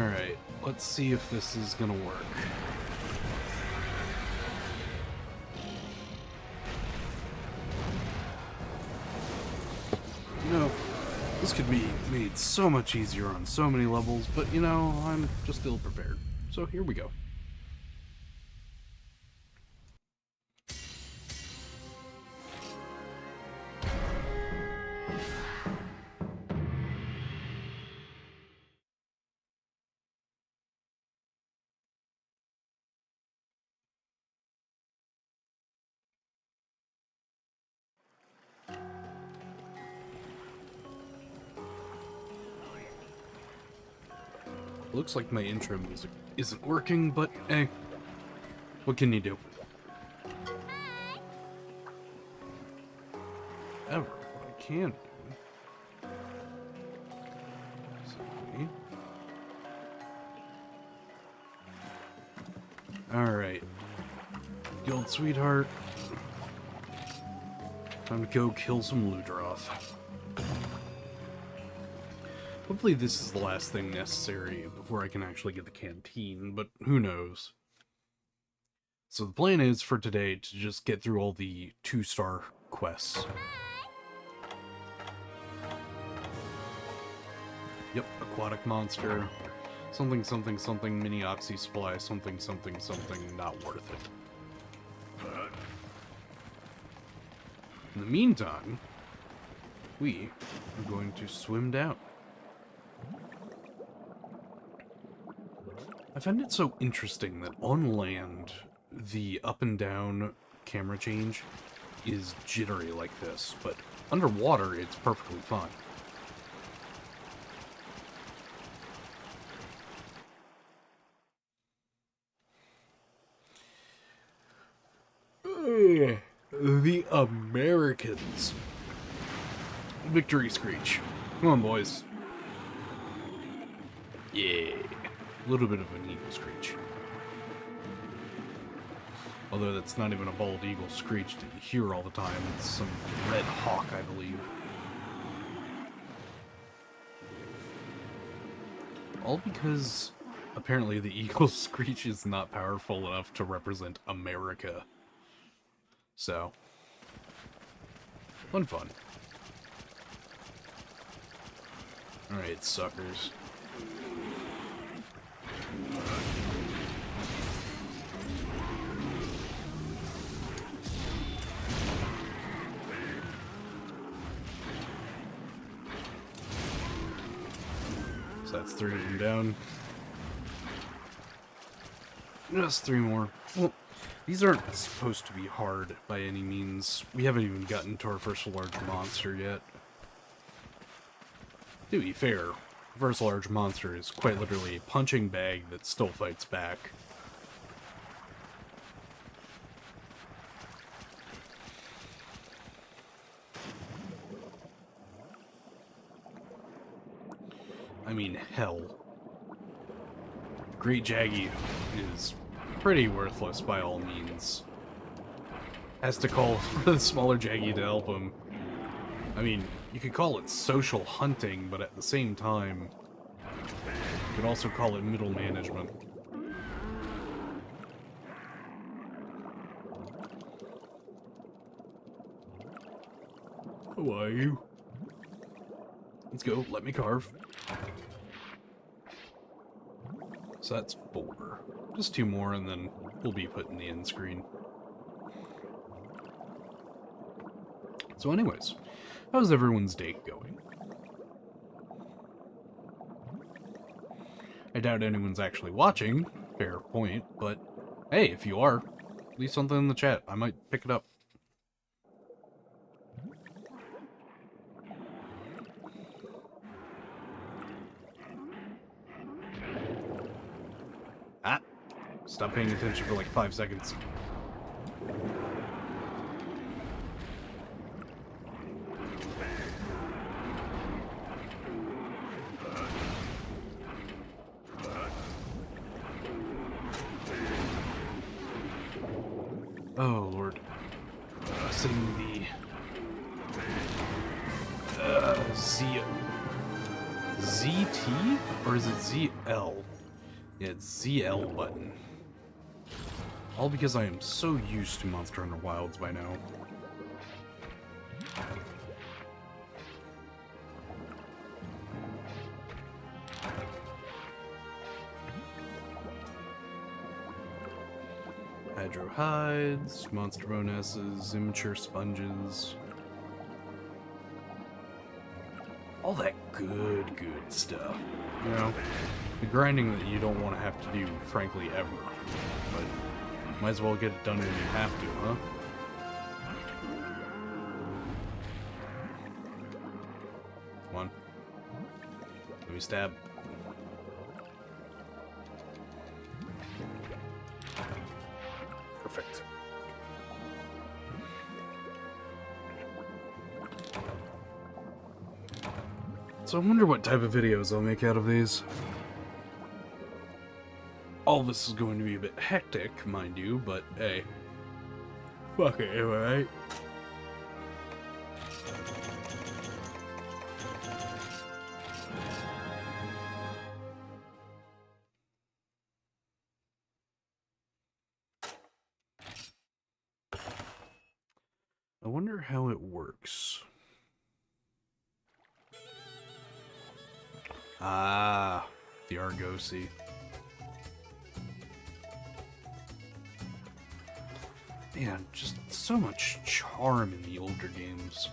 Alright, let's see if this is gonna work. You know, this could be made so much easier on so many levels, but you know, I'm just ill prepared. So here we go. Looks like my intro music isn't working, but hey, what can you do? However, what I can do... Sorry. Alright. Guild sweetheart. Time to go kill some Ludroth. Hopefully this is the last thing necessary before I can actually get the canteen, but who knows. So the plan is for today to just get through all the 2-star quests. Yep, aquatic monster, something something something, mini oxy supply, something something something, not worth it. In the meantime, we are going to swim down. I find it so interesting that on land, the up and down camera change is jittery like this, but underwater it's perfectly fine. The Americans. Victory screech. Come on, boys. Yeah. A little bit of an eagle screech. Although that's not even a bald eagle screech that you hear all the time. It's some red hawk, I believe. All because apparently the eagle screech is not powerful enough to represent America. So, fun. Alright, suckers. So that's 3 of them down. Just 3 more. Well, these aren't supposed to be hard by any means. We haven't even gotten to our first large monster yet. To be fair, the first large monster is quite literally a punching bag that still fights back. I mean, hell. Great Jaggy is pretty worthless by all means. Has to call for the smaller Jaggy to help him. I mean, you could call it social hunting, but at the same time, you could also call it middle management. Who are you? Let's go, let me carve. So that's 4. Just 2 more and then we'll be putting the end screen. So anyways, how's everyone's day going? I doubt anyone's actually watching, fair point, but hey, if you are, leave something in the chat. I might pick it up. Ah! Stop paying attention for like 5 seconds. Oh, Lord. Setting the... ZT? Or is it ZL? Yeah, it's ZL button. All because I am so used to Monster Hunter Wilds by now. Hydro hides, monster bonesses, immature sponges. All that good stuff. You know, the grinding that you don't want to have to do, frankly, ever. But might as well get it done when you have to, huh? Come on. Let me stab. Perfect. So I wonder what type of videos I'll make out of these. All this is going to be a bit hectic, mind you, but hey. Fuck it, alright? I wonder how it works. Ah, the Argosy. Man, just so much charm in the older games.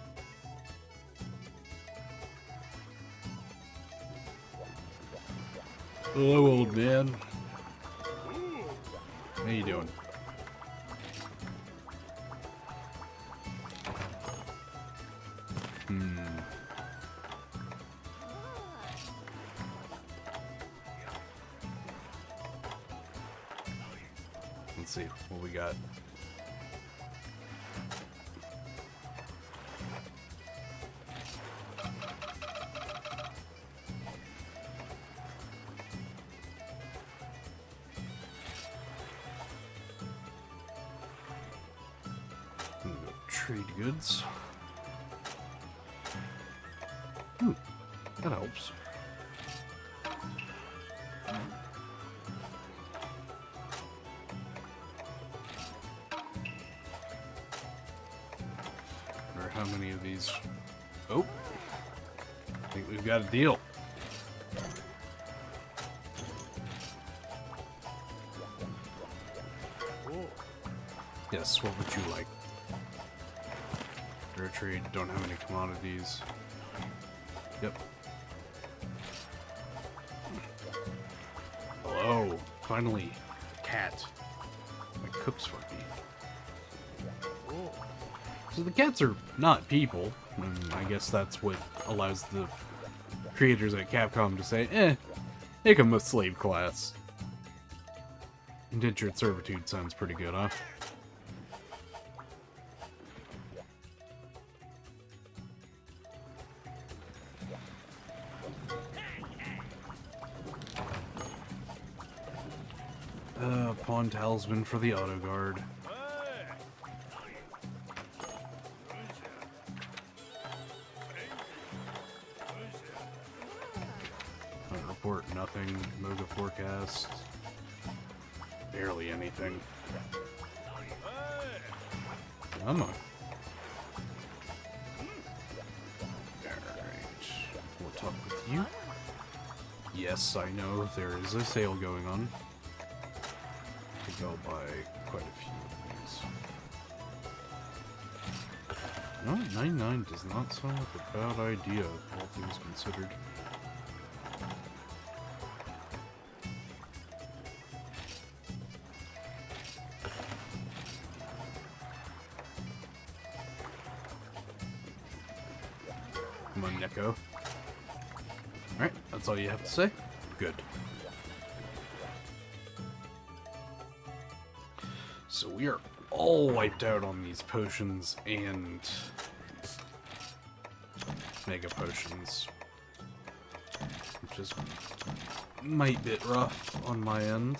Hello, old man. How you doing? Let's see what we got. Trade goods. Ooh, that helps. Wonder how many of these. Oh, I think we've got a deal. Yes, what would you like? Rare trade, don't have any commodities. Yep. Hello, finally, a cat. That cooks for me. So the cats are not people, and I guess that's what allows the creators at Capcom to say, make them a slave class. Indentured servitude sounds pretty good, huh? Pawn talisman for the auto guard. Report nothing. Moga forecast. Barely anything. Come on. Alright. We'll talk with you. Yes, I know there is a sale going on. Go buy quite a few of these. No, 99 does not sound like a bad idea, all things considered. Come on, Neko. Alright, that's all you have to say? Good. So we are all wiped out on these potions and mega potions, which is might be rough on my end.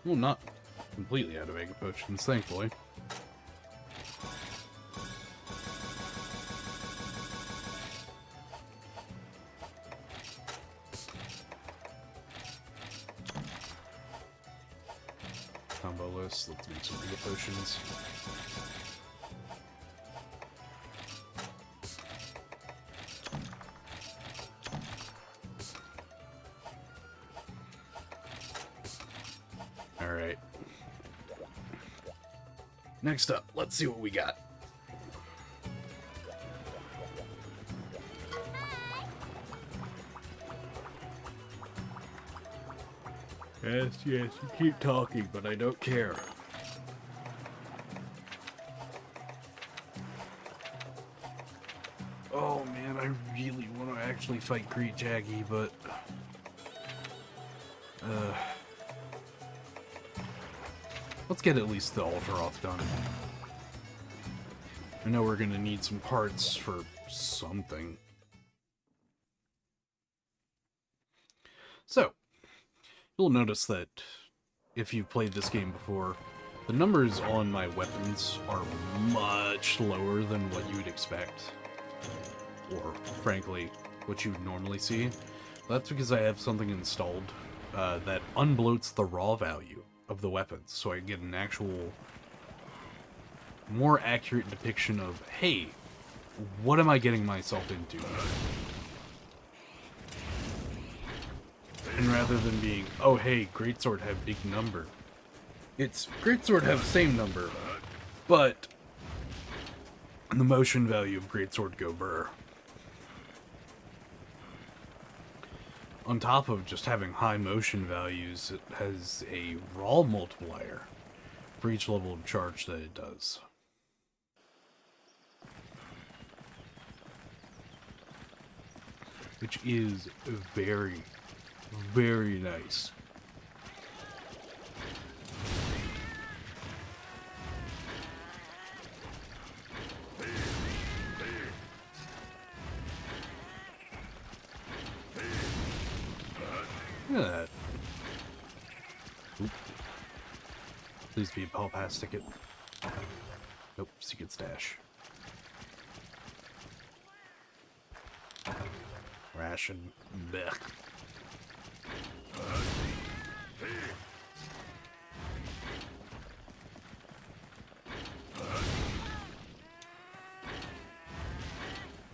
Well, not completely out of mega potions, thankfully. regardless. Let's make some Mega Potions. Alright. Next up, let's see what we got. Yes, you keep talking, but I don't care. Oh man, I really want to actually fight Great Jaggy, but... let's get at least the Ultraroth done. I know we're gonna need some parts for something. So, you'll notice that if you've played this game before, the numbers on my weapons are much lower than what you would expect. Or, frankly, what you would normally see. That's because I have something installed that unbloats the raw value of the weapons, so I get an actual, more accurate depiction of, hey, what am I getting myself into? And rather than being, oh hey, Greatsword have big number, it's Greatsword have same number, but the motion value of Greatsword go burr. On top of just having high motion values, it has a raw multiplier for each level of charge that it does. Which is very, very nice. Look at that. Oop. Please be a Paul Pass ticket. Nope, secret stash. Ration. Blech.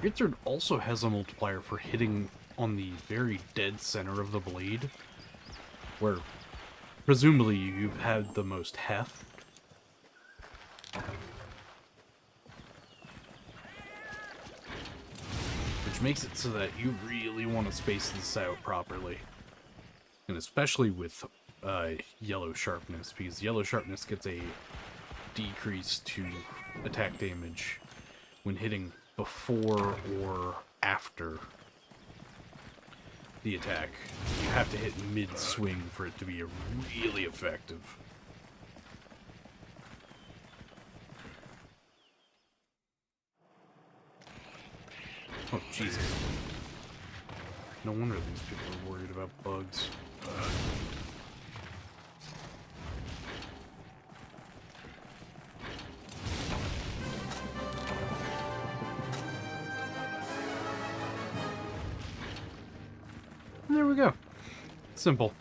Greatsword also has a multiplier for hitting on the very dead center of the blade, where presumably you've had the most heft. Which makes it so that you really want to space this out properly. And especially with yellow sharpness, because yellow sharpness gets a decrease to attack damage when hitting before or after the attack. You have to hit mid-swing for it to be really effective. Oh, Jesus. No wonder these people are worried about bugs. There we go. Simple.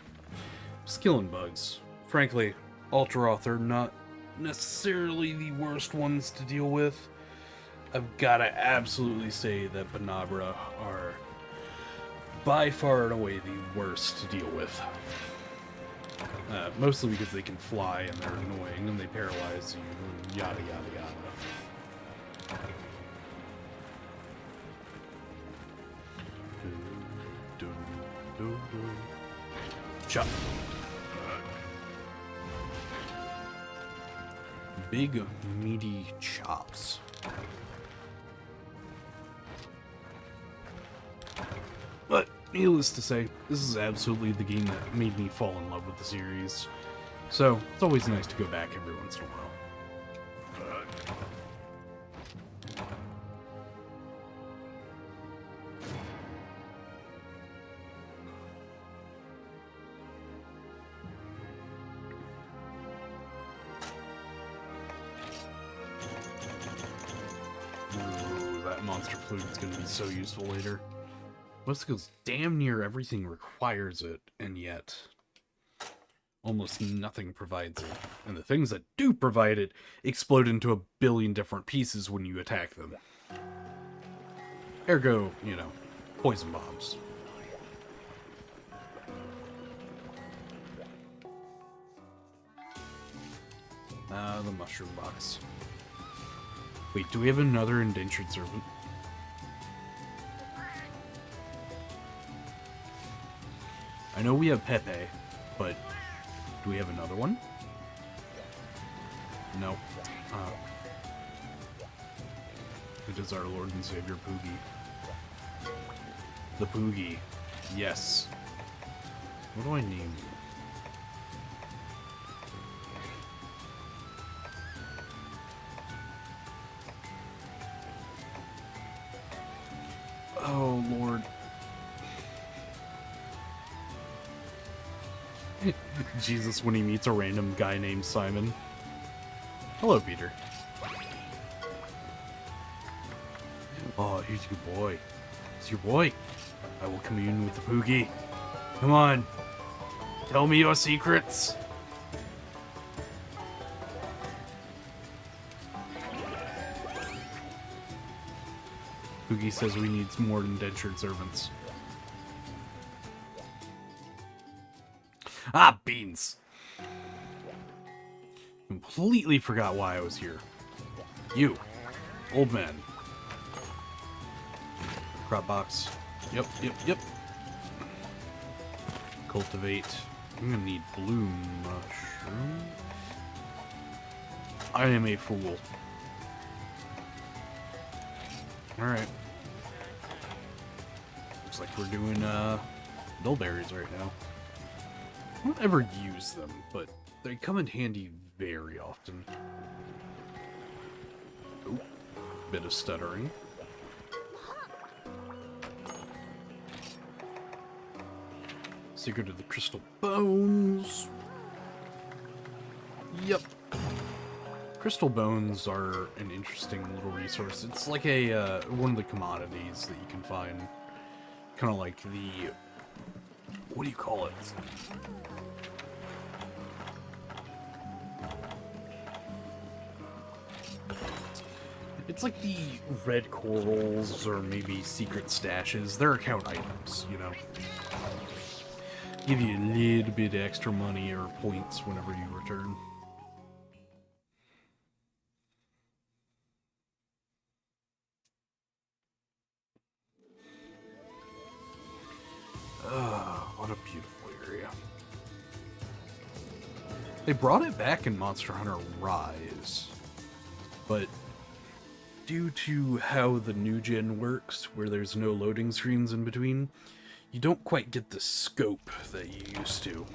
Skilling bugs. Frankly, Ultraroth are not necessarily the worst ones to deal with. I've gotta absolutely say that Banabra are by far and away the worst to deal with. Mostly because they can fly and they're annoying and they paralyze you and yada yada yada. Chop. Big meaty chops. But needless to say, this is absolutely the game that made me fall in love with the series. So it's always nice to go back every once in a while. Monster flute is going to be so useful later. Mostly because damn near everything requires it, and yet almost nothing provides it. And the things that do provide it explode into a billion different pieces when you attack them. Ergo, you know, poison bombs. The mushroom box. Wait, do we have another indentured servant? I know we have Pepe, but do we have another one? No. It is our Lord and Savior Poogie. The Poogie. Yes. What do I name you? Oh, Lord. Jesus when he meets a random guy named Simon. Hello, Peter. Oh, he's your boy. It's your boy. I will commune with the Poogie. Come on. Tell me your secrets. Poogie says we need more indentured servants. Ah, beans. Completely forgot why I was here. You. Old man. Crop box. Yep. Cultivate. I'm gonna need blue mushroom. I am a fool. Alright. Looks like we're doing, bilberries right now. I don't ever use them, but they come in handy very often. Oh, bit of stuttering. Secret of the Crystal Bones. Yep. Crystal Bones are an interesting little resource. It's like a, one of the commodities that you can find. Kind of like the... What do you call it? It's like the red corals or maybe secret stashes. They're account items, you know. Give you a little bit extra money or points whenever you return. What a beautiful area. They brought it back in Monster Hunter Rise, but due to how the new gen works, where there's no loading screens in between, you don't quite get the scope that you used to.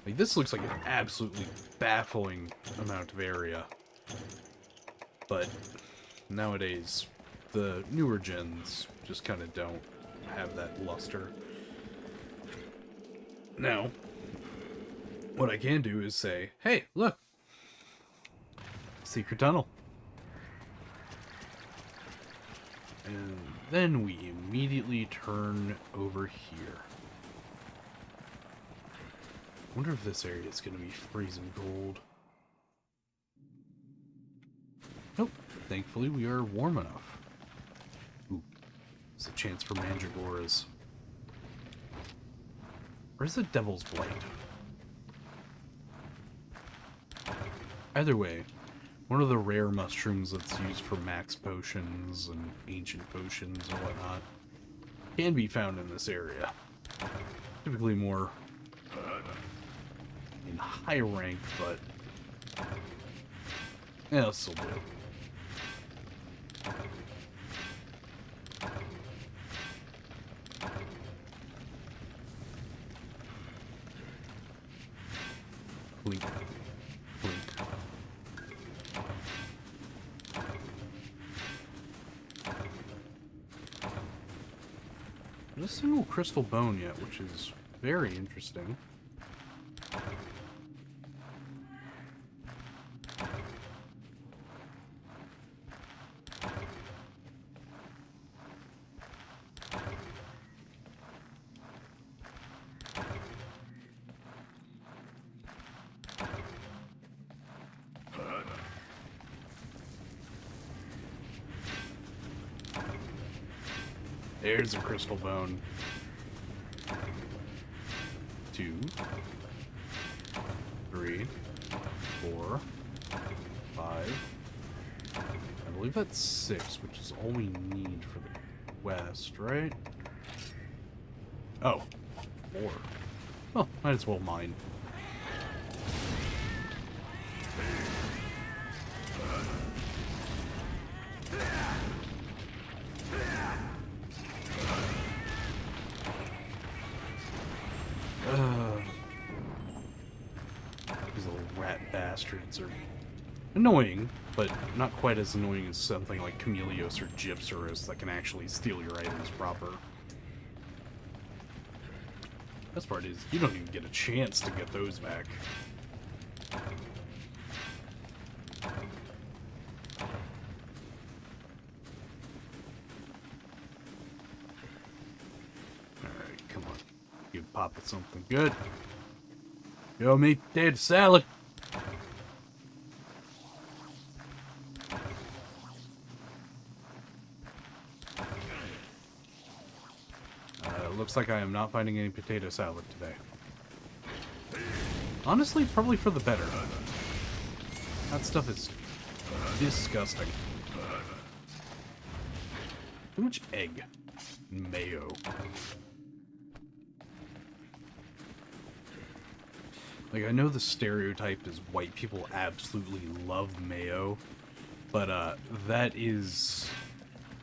Like, this looks like an absolutely baffling amount of area. But nowadays, the newer gens just kind of don't have that luster. Now, what I can do is say, hey, look! Secret tunnel. And then we immediately turn over here. I wonder if this area is going to be freezing cold. Nope. Thankfully, we are warm enough. Ooh. There's a chance for mandragoras. Where's the Devil's Blight? Either way, one of the rare mushrooms that's used for max potions and ancient potions and whatnot can be found in this area. Typically more in high rank, but yeah, it'll still do. Blink. Blink. Not a single crystal bone yet, which is very interesting. There's a crystal bone. 2, 3, 4, 5. I believe that's 6, which is all we need for the quest, right? Oh, 4. Oh, might as well mine. These little rat bastards are annoying, but not quite as annoying as something like Chameleos or Gypsaurus that can actually steal your items proper. Best part is, you don't even get a chance to get those back. Alright, come on. You pop at something good. Yo, meat potato salad! Looks like I am not finding any potato salad today. Honestly, probably for the better. That stuff is disgusting. Too much egg. Mayo. Like, I know the stereotype is white people absolutely love mayo, but that is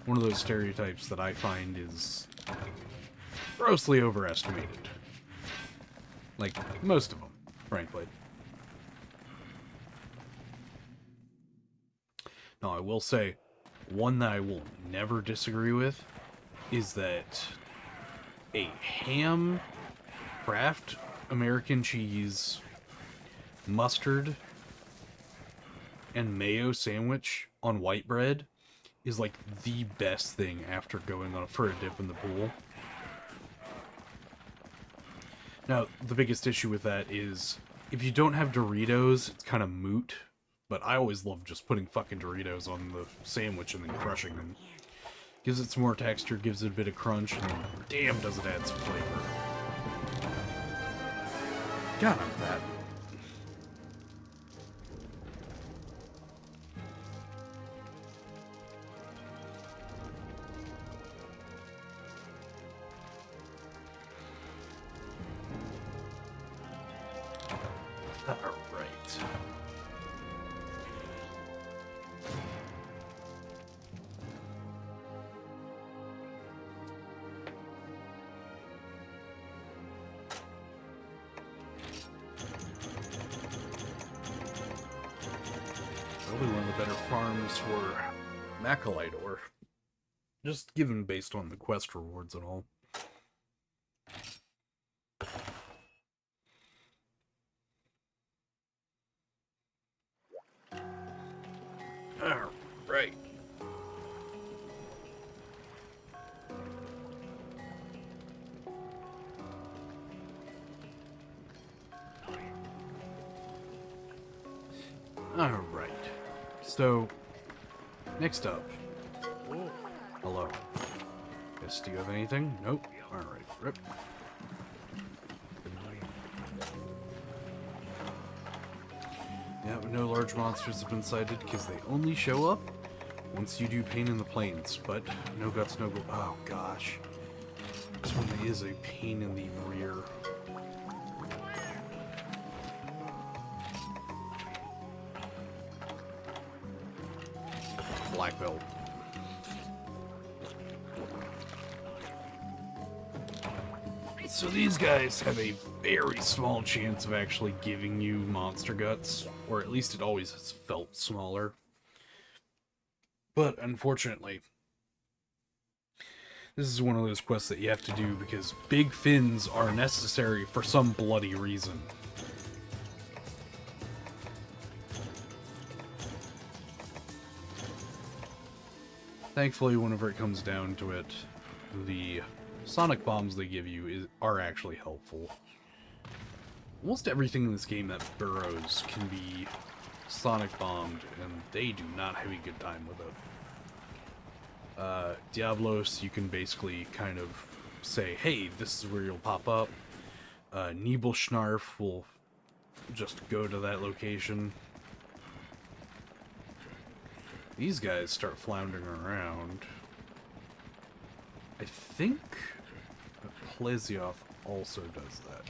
one of those stereotypes that I find is grossly overestimated. Like, most of them, frankly. Now, I will say, one that I will never disagree with is that a ham, Kraft American cheese, mustard, and mayo sandwich on white bread is like the best thing after going on for a dip in the pool. Now, the biggest issue with that is, if you don't have Doritos, it's kind of moot, but I always love just putting fucking Doritos on the sandwich and then crushing them. Gives it some more texture, gives it a bit of crunch, and then, damn, does it add some flavor. God, I'm fat. Probably one of the better farms for Macalite ore. Just given based on the quest rewards and all. Alright. Alright. So, next up. Hello. Yes, do you have anything? Nope. Alright, rip. Yeah, but no large monsters have been sighted because they only show up once you do Pain in the Plains. But no guts, no go. Oh gosh. This one is a pain in the rear. Black belt. So these guys have a very small chance of actually giving you monster guts, or at least it always has felt smaller. But unfortunately, this is one of those quests that you have to do because big fins are necessary for some bloody reason. Thankfully, whenever it comes down to it, the sonic bombs they give you are actually helpful. Almost everything in this game that burrows can be sonic bombed, and they do not have a good time with Diablos, you can basically kind of say, hey, this is where you'll pop up. Nebelschnarf will just go to that location. These guys start floundering around. I think Plesioth also does that.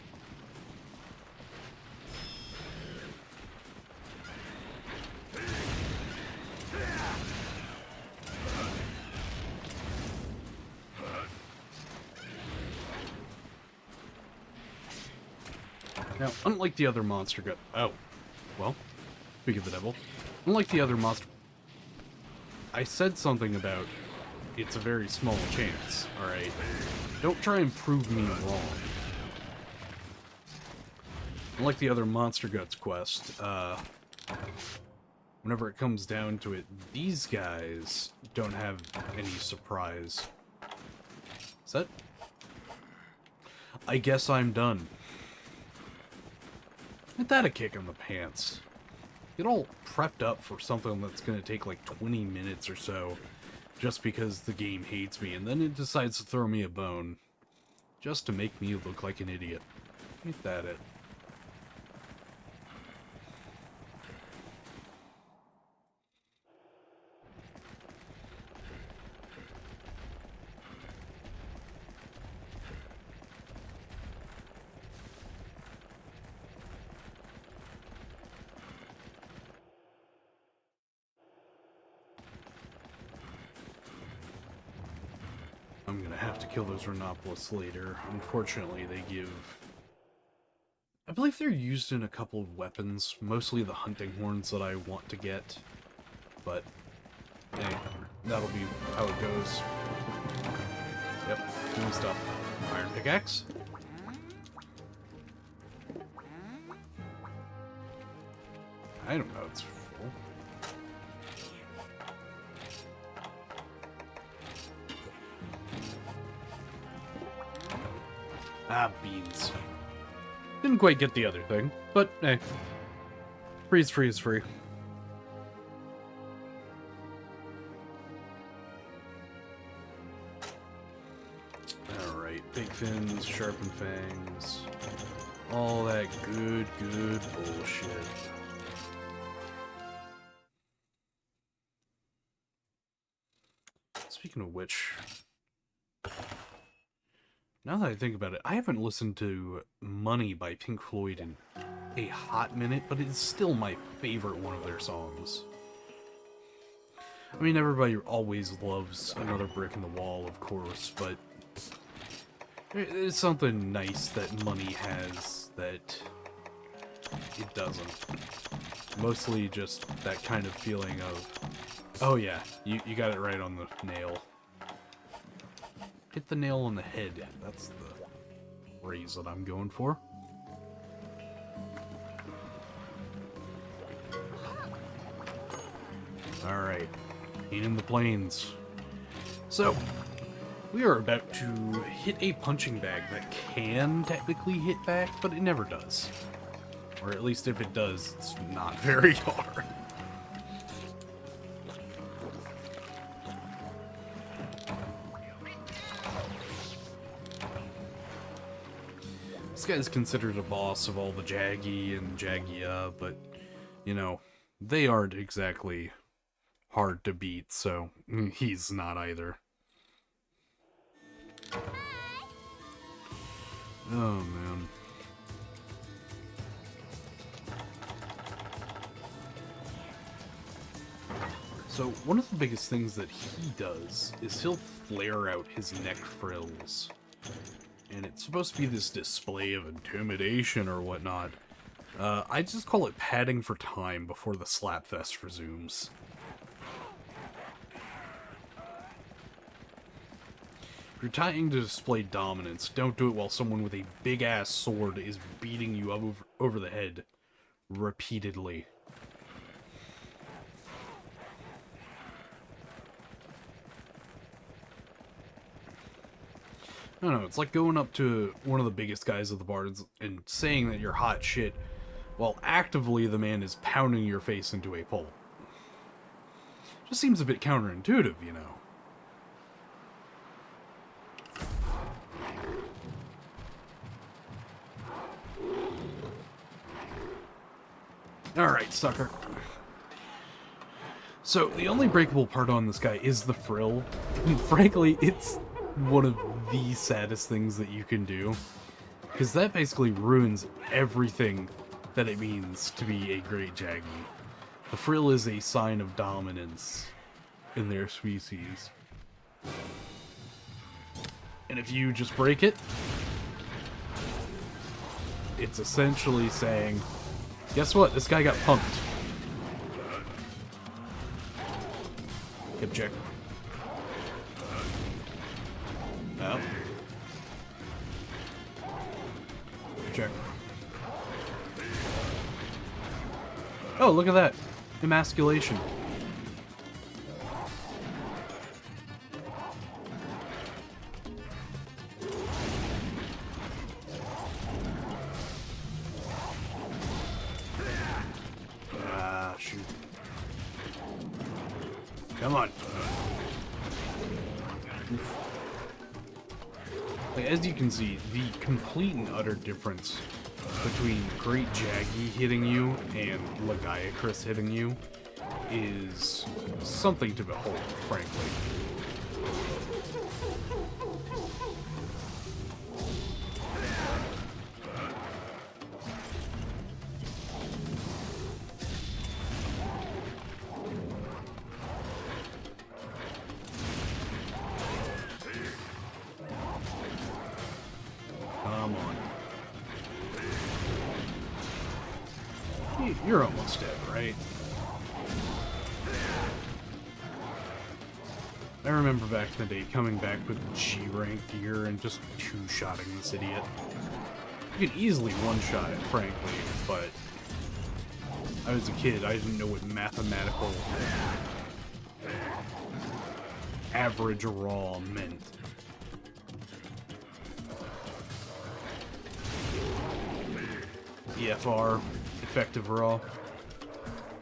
Now, unlike the other monster gut... Oh. Well, speak of the devil. Unlike the other monster... I said something about it's a very small chance, alright? Don't try and prove me wrong. Unlike the other Monster Guts quest, whenever it comes down to it, these guys don't have any surprise. Is that... I guess I'm done. Ain't that a kick in the pants? Get all prepped up for something that's gonna take like 20 minutes or so, just because the game hates me, and then it decides to throw me a bone, just to make me look like an idiot. Ain't that it? I'm gonna have to kill those Rhinopolis later. Unfortunately, they give... I believe they're used in a couple of weapons, mostly the hunting horns that I want to get. But, hey, that'll be how it goes. Yep, doing stuff. Iron pickaxe. I don't know, it's full. Ah, beans. Didn't quite get the other thing, but hey. Free is free is free. Alright, big fins, sharpened fangs. All that good bullshit. Speaking of which... Now that I think about it, I haven't listened to Money by Pink Floyd in a hot minute, but it's still my favorite one of their songs. I mean, everybody always loves Another Brick in the Wall, of course, but it's something nice that Money has that it doesn't. Mostly just that kind of feeling of, oh yeah, you got it right on the nail. Hit the nail on the head. That's the phrase that I'm going for. Alright. In the plains. So, we are about to hit a punching bag that can technically hit back, but it never does. Or at least if it does, it's not very hard. This guy's considered a boss of all the Jaggy and Jaggia, but, you know, they aren't exactly hard to beat, so he's not either. Oh, man. So, one of the biggest things that he does is he'll flare out his neck frills. And it's supposed to be this display of intimidation or whatnot. I just call it padding for time before the slapfest resumes. If you're trying to display dominance, don't do it while someone with a big-ass sword is beating you up over the head repeatedly. I don't know, it's like going up to one of the biggest guys at the bar and saying that you're hot shit, while actively the man is pounding your face into a pole. Just seems a bit counterintuitive, you know. Alright, sucker. So, the only breakable part on this guy is the frill. And frankly, it's one of the saddest things that you can do. Because that basically ruins everything that it means to be a great Jaggy. The frill is a sign of dominance in their species. And if you just break it, it's essentially saying, guess what? This guy got pumped. Hip check. No. Hip check. Oh, look at that. Emasculation. Ah, shoot. Come on. Like, as you can see, the complete and utter difference between Great Jaggy hitting you and Lagiacrus hitting you is something to behold, frankly. Come on. You're almost dead, right? I remember back in the day coming back with G rank gear and just two-shotting this idiot. You could easily one-shot it, frankly, but I was a kid, I didn't know what mathematical average raw meant. EFR, effective raw,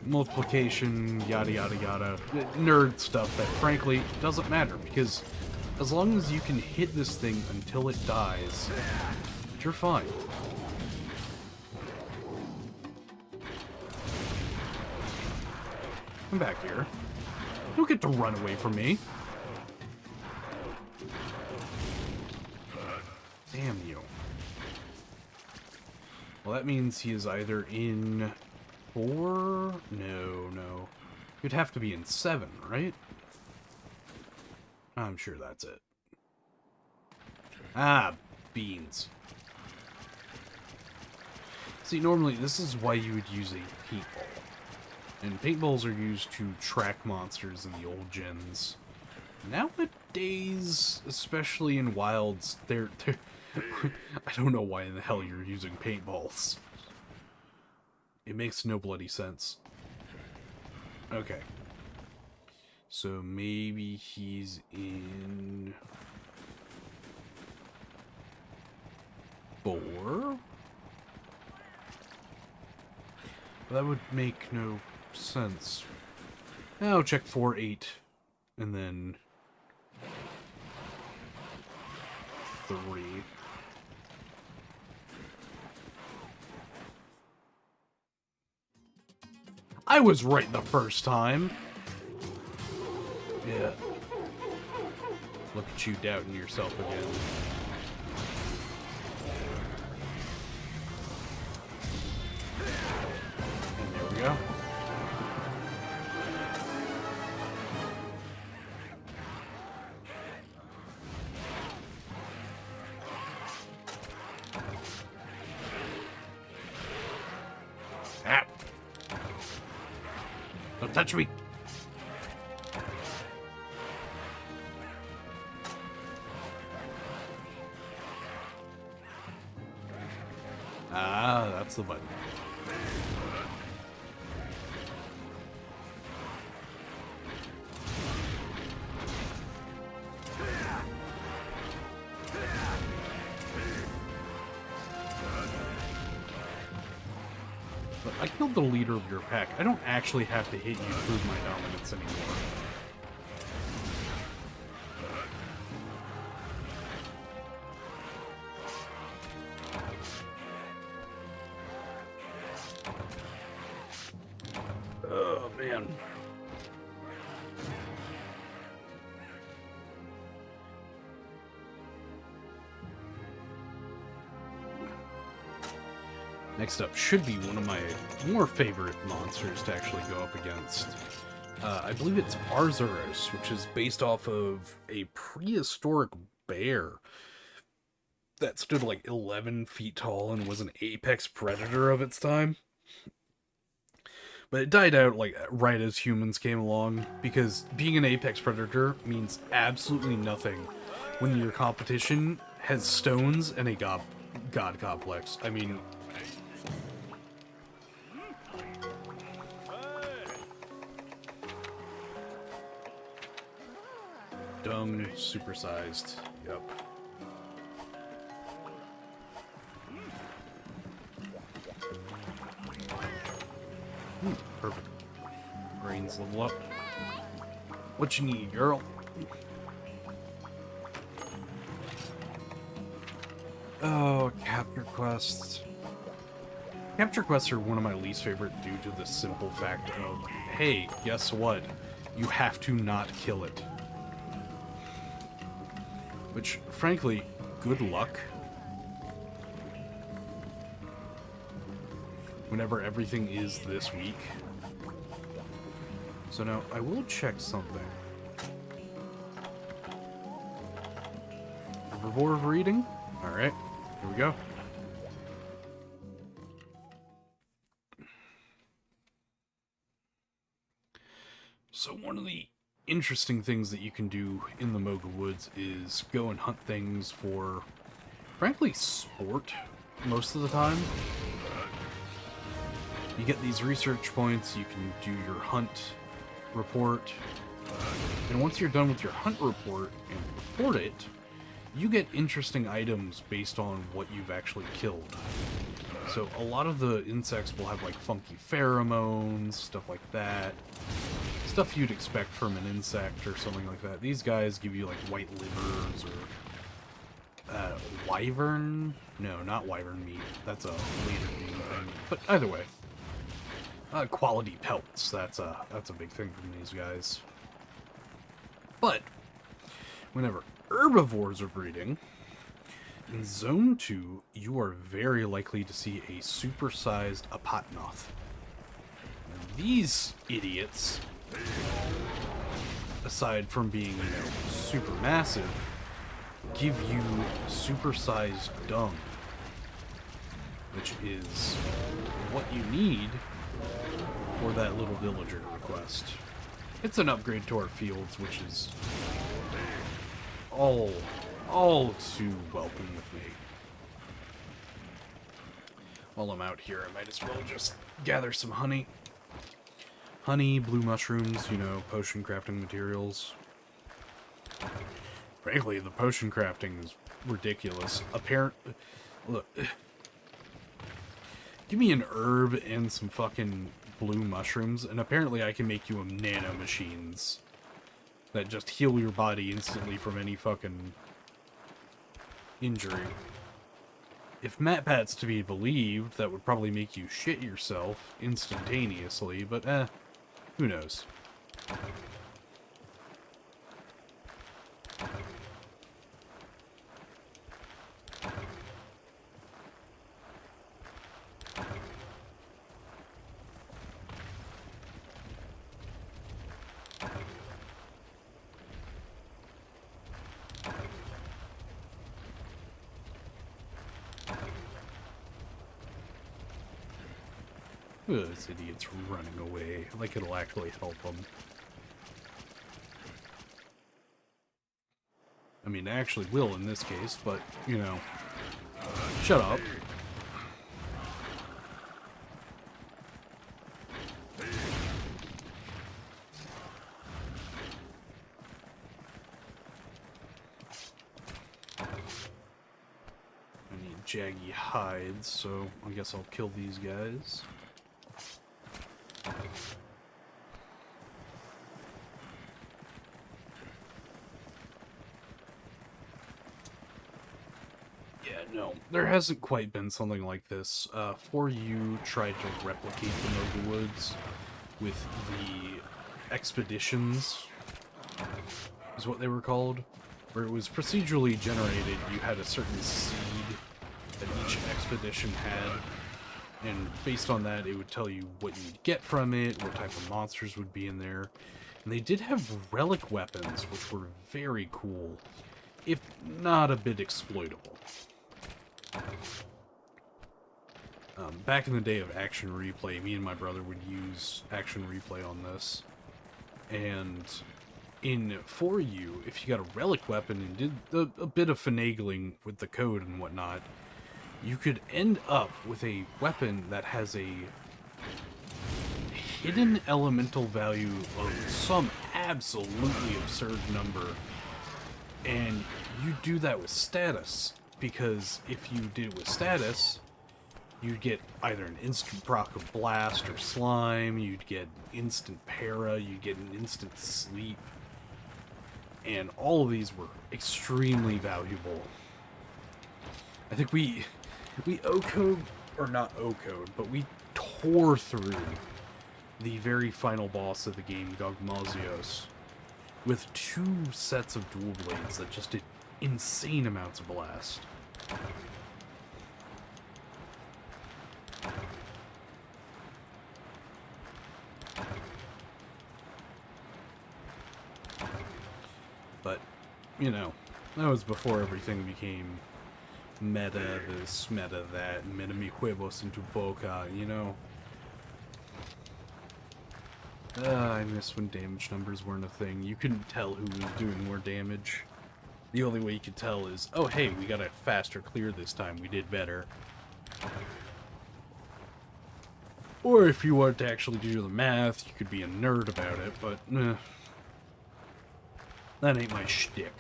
multiplication, yada yada yada, nerd stuff that frankly doesn't matter, because as long as you can hit this thing until it dies, you're fine. Come back here. You don't get to run away from me. Damn you. Well, that means he is either in 4? No. You'd have to be in 7, right? I'm sure that's it. Ah, beans. See, normally this is why you would use a paintball. And paintballs are used to track monsters in the old gens. Nowadays, especially in wilds, they're I don't know why in the hell you're using paintballs. It makes no bloody sense. Okay. So maybe he's in 4? That would make no sense. Now check 4, 8, and then 3. I was right the first time. Yeah. Look at you doubting yourself again. And there we go. Ah. Don't touch me. Ah, that's the button. But I killed the leader of your pack. I don't actually have to hit you to prove my dominance anymore. Man. Next up should be one of my more favorite monsters to actually go up against. I believe it's Arzuros, which is based off of a prehistoric bear that stood like 11 feet tall and was an apex predator of its time. But it died out like right as humans came along, because being an apex predator means absolutely nothing when your competition has stones and a god complex. I mean, dumb, supersized. Yep. Perfect. Brains level up. What you need, girl? Oh, capture quests. Capture quests are one of my least favorite due to the simple fact of, hey, guess what? You have to not kill it. Which, frankly, good luck. Whenever everything is this week. So now, I will check something. Herbivore of reading? Alright, here we go. So one of the interesting things that you can do in the Moga Woods is go and hunt things for, frankly, sport most of the time. You get these research points, you can do your hunt report, and once you're done with your hunt report and report it, you get interesting items based on what you've actually killed. So a lot of the insects will have like funky pheromones, stuff like that. Stuff you'd expect from an insect or something like that. These guys give you like white livers or wyvern? No, not wyvern meat. That's a later game thing. But either way. Quality pelts. That's a big thing from these guys. But whenever herbivores are breeding, in Zone 2, you are very likely to see a supersized Apatnoth. And these idiots, aside from being, you know, super massive, give you supersized dung, which is what you need for that little villager request. It's an upgrade to our fields, which is all too welcome with me. While I'm out here, I might as well just gather some honey. Honey, blue mushrooms, you know, potion crafting materials. Frankly, the potion crafting is ridiculous. Look, give me an herb and some fucking blue mushrooms, and apparently I can make you nano machines that just heal your body instantly from any fucking injury. If MatPat's to be believed, that would probably make you shit yourself instantaneously, but who knows? Ugh, this idiot's running away, like it'll actually help them. I mean, it actually will in this case, but, you know, shut up. I need jaggy hides, so I guess I'll kill these guys. No, there hasn't quite been something like this. 4U tried to replicate the Moga Woods with the expeditions, is what they were called, where it was procedurally generated. You had a certain seed that each expedition had, and based on that, it would tell you what you'd get from it, what type of monsters would be in there. And they did have relic weapons, which were very cool, if not a bit exploitable. Back in the day of Action Replay, me and my brother would use Action Replay on this. And in 4U, if you got a relic weapon and did a bit of finagling with the code and whatnot, you could end up with a weapon that has a hidden elemental value of some absolutely absurd number. And you do that with status, because if you did it with status, you'd get either an instant proc of blast or slime, you'd get instant para, you'd get an instant sleep, and all of these were extremely valuable. I think we O-code, or not O-code, but we tore through the very final boss of the game, Gogmazios, with 2 sets of dual blades that just did insane amounts of blast. But, you know, that was before everything became meta this, meta that, meta mi huevos into boca, you know? I miss when damage numbers weren't a thing. You couldn't tell who was doing more damage. The only way you could tell is, oh hey, we got a faster clear this time, we did better. Or if you wanted to actually do the math, you could be a nerd about it, but that ain't my shtick.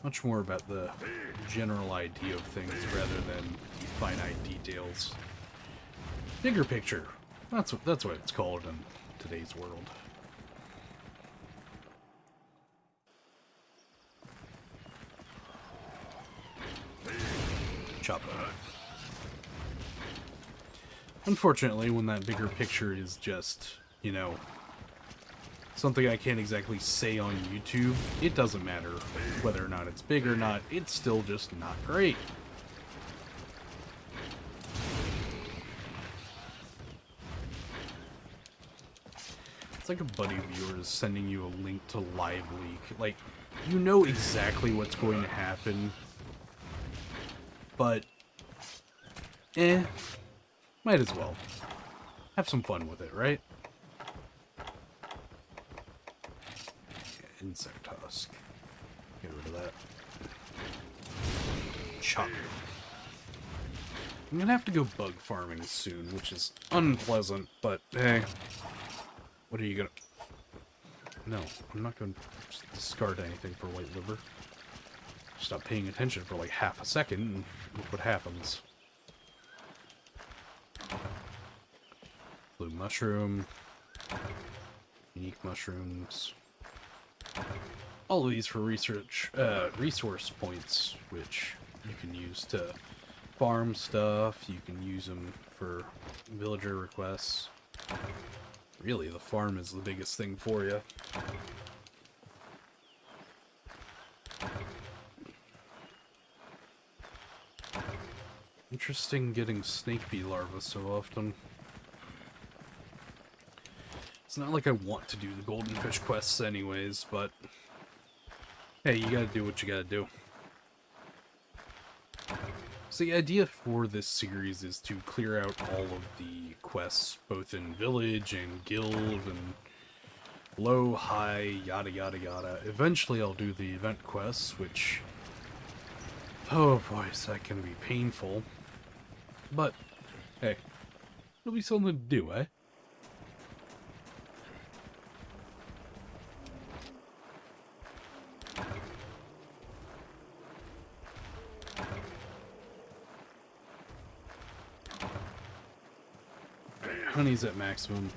Much more about the general idea of things rather than the finite details. Bigger picture. That's what it's called in today's world. Chop it. Unfortunately, when that bigger picture is just, you know, something I can't exactly say on YouTube, it doesn't matter whether or not it's big or not, it's still just not great. It's like a buddy of yours sending you a link to Live Leak. Like, you know exactly what's going to happen, but, might as well. Have some fun with it, right? Insect husk. Get rid of that. Chop. I'm gonna have to go bug farming soon, which is unpleasant, but hey. What are you gonna... No, I'm not gonna discard anything for white liver. Stop paying attention for like half a second, and look what happens. Blue mushroom. Unique mushrooms. All of these for resource points, which you can use to farm stuff. You can use them for villager requests. Really, the farm is the biggest thing for you. Interesting getting snake bee larvae so often. It's not like I want to do the golden fish quests anyways, but hey, you gotta do what you gotta do. So the idea for this series is to clear out all of the quests, both in village and guild and low, high, yada yada yada. Eventually I'll do the event quests, which, oh boy, is that gonna be painful. But, hey, it'll be something to do, eh? Honey's at maximum.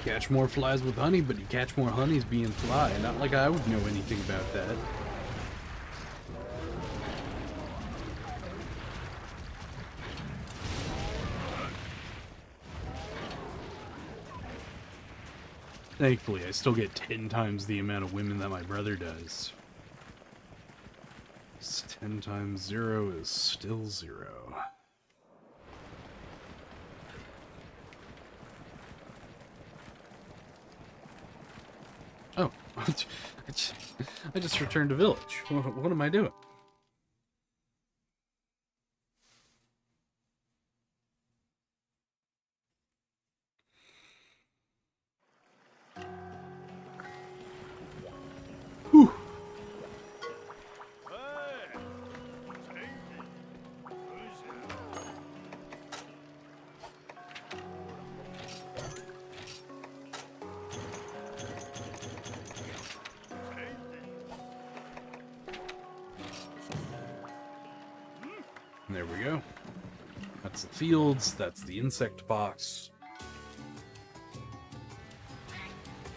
Catch more flies with honey, but you catch more honeys being fly. Not like I would know anything about that. Thankfully, I still get 10 times the amount of women that my brother does. 10 times 0 is still 0. Oh, I just returned to village. What am I doing? Whew. There we go. That's the fields, that's the insect box.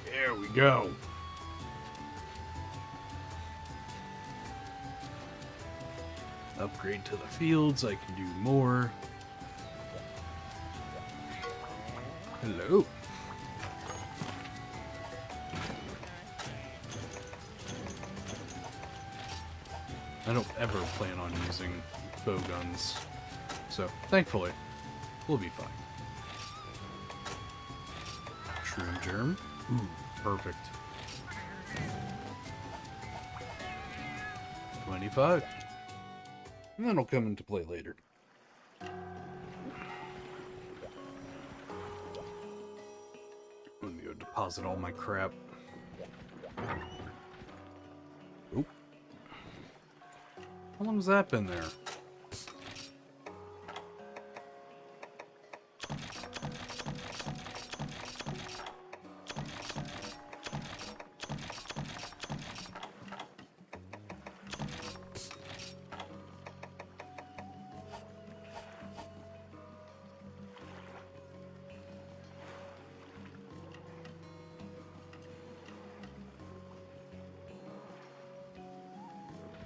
There we go. Upgrade to the fields, I can do more. Hello. I don't ever plan on using bow guns, so thankfully we'll be fine. Shroom germ. Ooh, perfect. 25. And that'll come into play later. Let me go deposit all my crap. Oop. How long has that been there?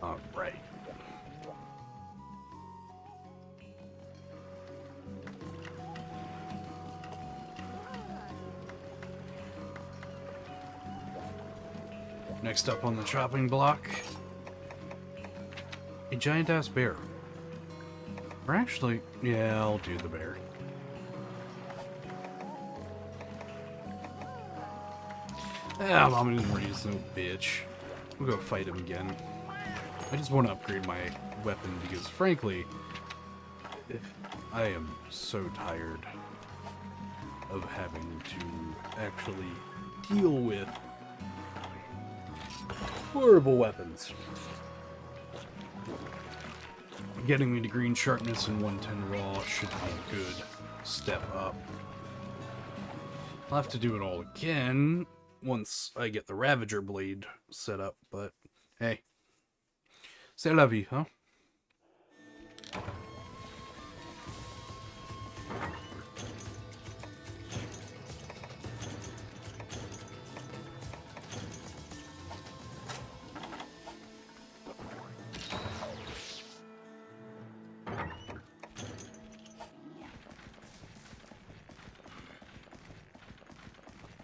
All right. Next up on the chopping block, a giant-ass bear. Or actually, yeah, I'll do the bear. Ah, Mama didn't raise no bitch. We'll go fight him again. I just want to upgrade my weapon because, frankly, I am so tired of having to actually deal with horrible weapons. Getting me to green sharpness and 110 raw should be a good step up. I'll have to do it all again once I get the Ravager blade set up, but hey. C'est la vie, huh?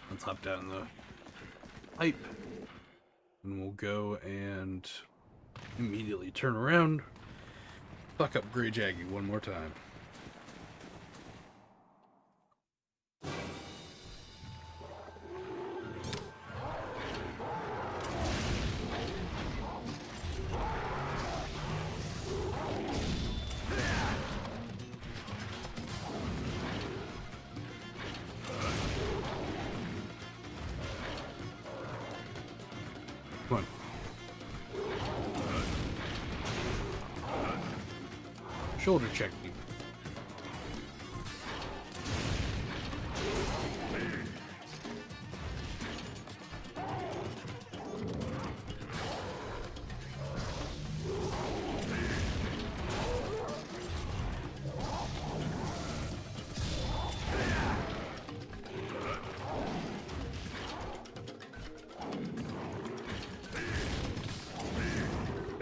Let's hop down the pipe and we'll go and immediately turn around, fuck up Grey Jaggy one more time. Come on. Shoulder check me.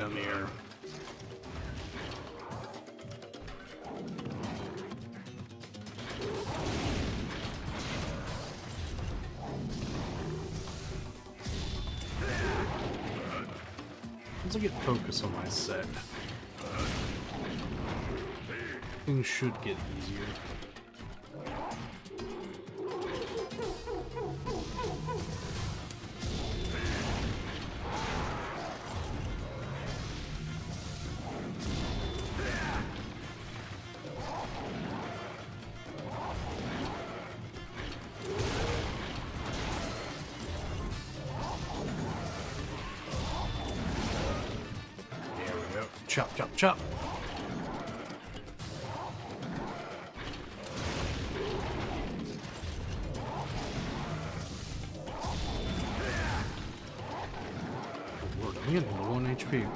Come here. Once I get focus on my set, things should get easier. Chop, chop, chop. Lord, I'm getting low on HP.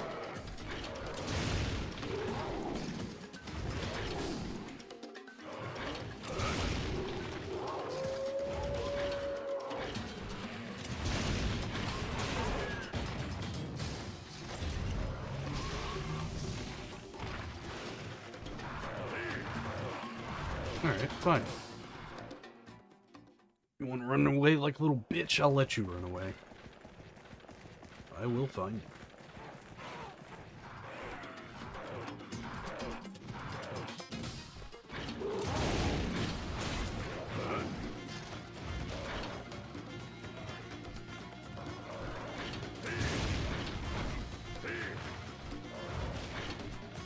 Alright, fine. You want to run away like a little bitch? I'll let you run away. I will find you.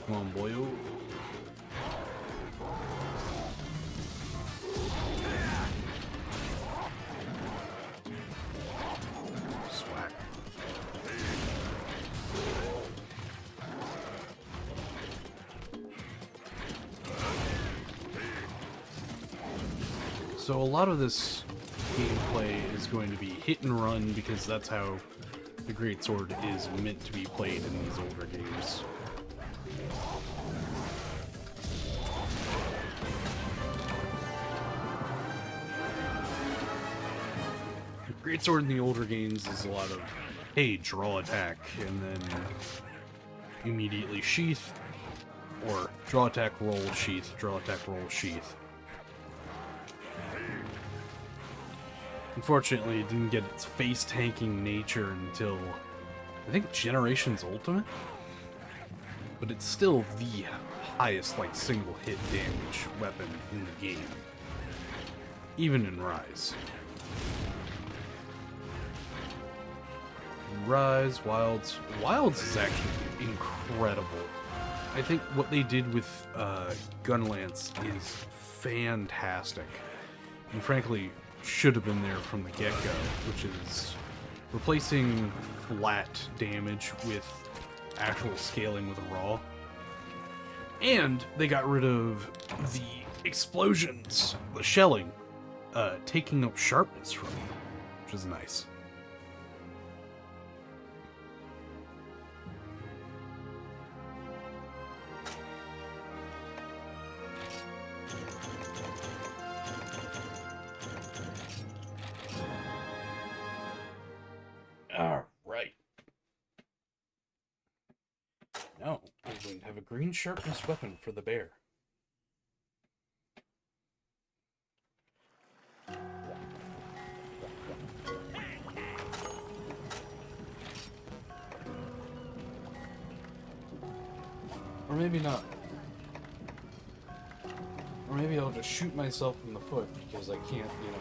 Come on, boyo. So a lot of this gameplay is going to be hit and run because that's how the Greatsword is meant to be played in these older games. The Greatsword in the older games is a lot of, hey, draw attack, and then immediately sheath, or draw attack, roll, sheath, draw attack, roll, sheath. Unfortunately, it didn't get its face-tanking nature until, I think, Generations Ultimate? But it's still the highest, like, single-hit damage weapon in the game. Even in Rise. Rise, Wilds... Wilds is actually incredible. I think what they did with Gunlance is fantastic. And frankly, should have been there from the get-go, which is replacing flat damage with actual scaling with a raw. And they got rid of the explosions, the shelling, taking up sharpness from you, which is nice. Alright. Now, we're going to have a green sharpness weapon for the bear. Or maybe not. Or maybe I'll just shoot myself in the foot because I can't, you know.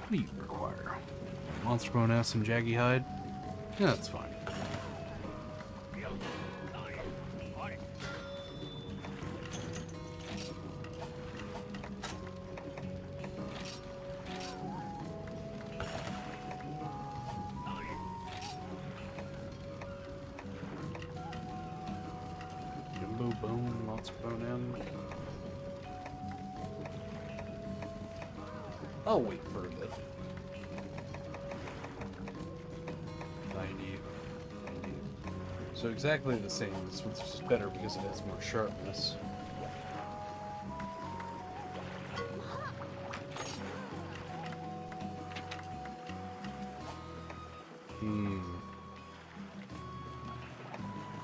What do you require? Monster bone, ass, and jaggy hide? Yeah, that's fine. Jumbo bone, monster bone M. I'll wait for a bit. 90. So exactly the same. This one's just better because it has more sharpness.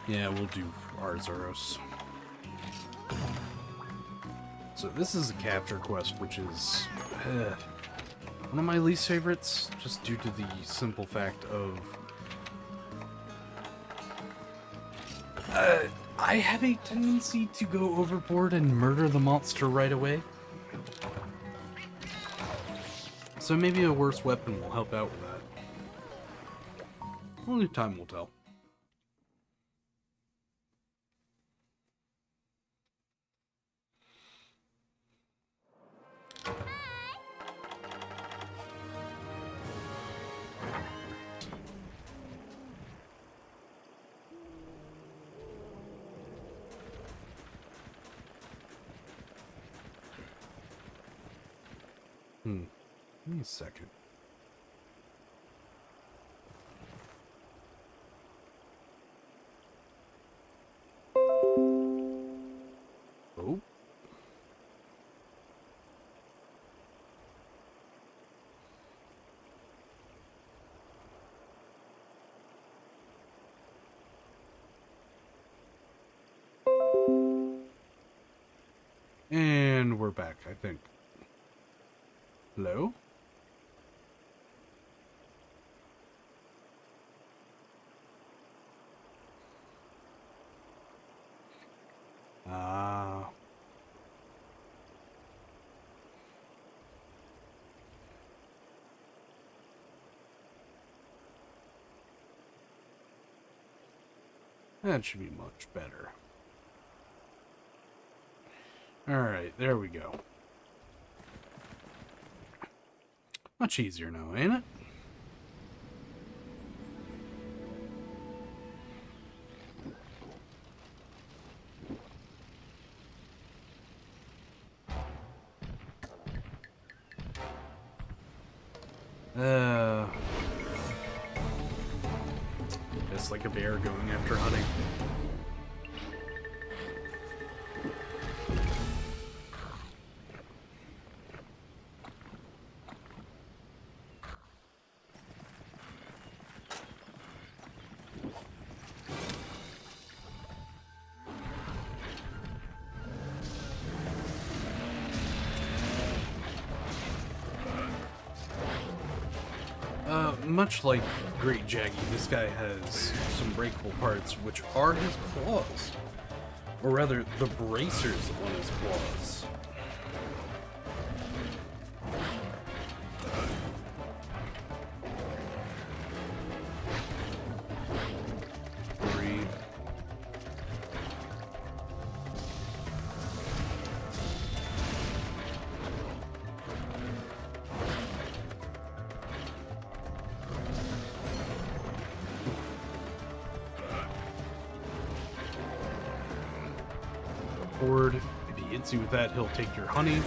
Yeah, we'll do Arzuros. So this is a capture quest, which is one of my least favorites, just due to the simple fact of I have a tendency to go overboard and murder the monster right away. So maybe a worse weapon will help out with that. Only time will tell. Give me a second. Oh. And we're back, I think. Hello? That should be much better. Alright, there we go. Much easier now, ain't it? It's like a bear going after hunting. Much like Great Jaggy, this guy has some breakable parts, which are his claws. Or rather, the bracers on his claws. Forward. If he hits you with that, he'll take your honey.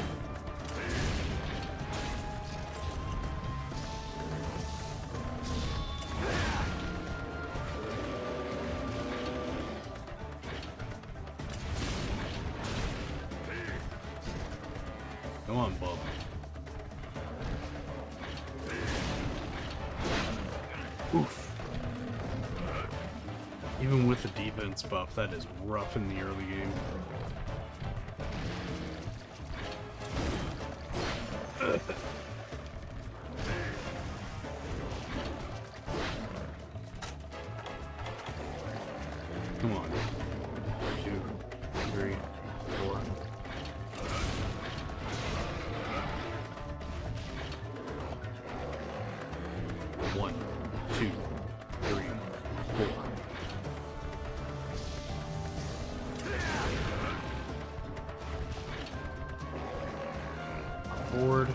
Come on, bub. Oof. Even with the defense buff, that is rough in the early game. Come on. 2, 3, 4. One, 2, 3, 4. Forward.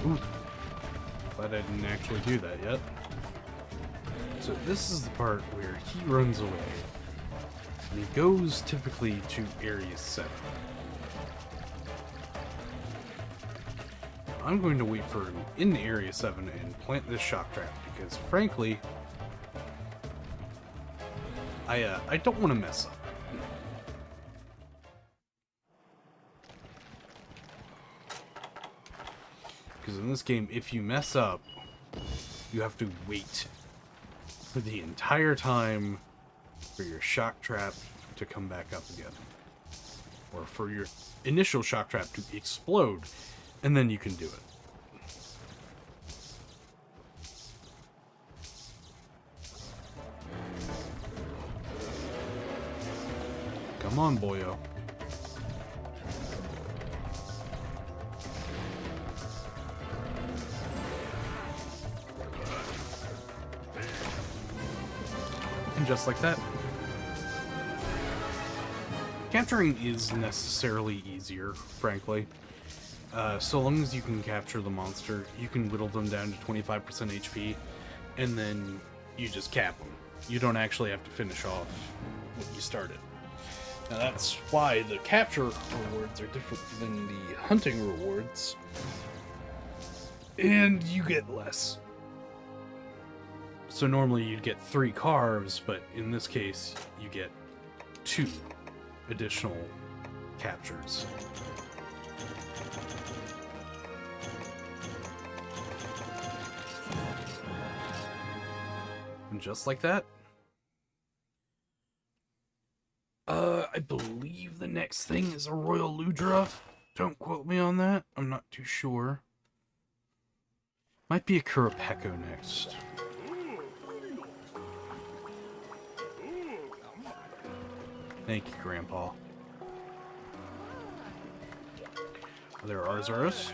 Ooh. But I didn't actually do that yet. So this is the part where he runs away. And he goes typically to Area 7. I'm going to wait for him in Area 7 and plant this shock trap because, frankly, I don't want to mess up. Because in this game, if you mess up, you have to wait for the entire time for your shock trap to come back up again. Or for your initial shock trap to explode, and then you can do it. Come on, boyo. And just like that. Capturing is necessarily easier, frankly. So long as you can capture the monster, you can whittle them down to 25% HP, and then you just cap them. You don't actually have to finish off what you started. Now that's why the capture rewards are different than the hunting rewards, and you get less. So normally you'd get 3 carves, but in this case you get 2 additional captures. And just like that, I believe the next thing is a Royal Ludra. Don't quote me on that. I'm not too sure. Might be a Kurapeko next. Thank you, Grandpa. There are Arzuros.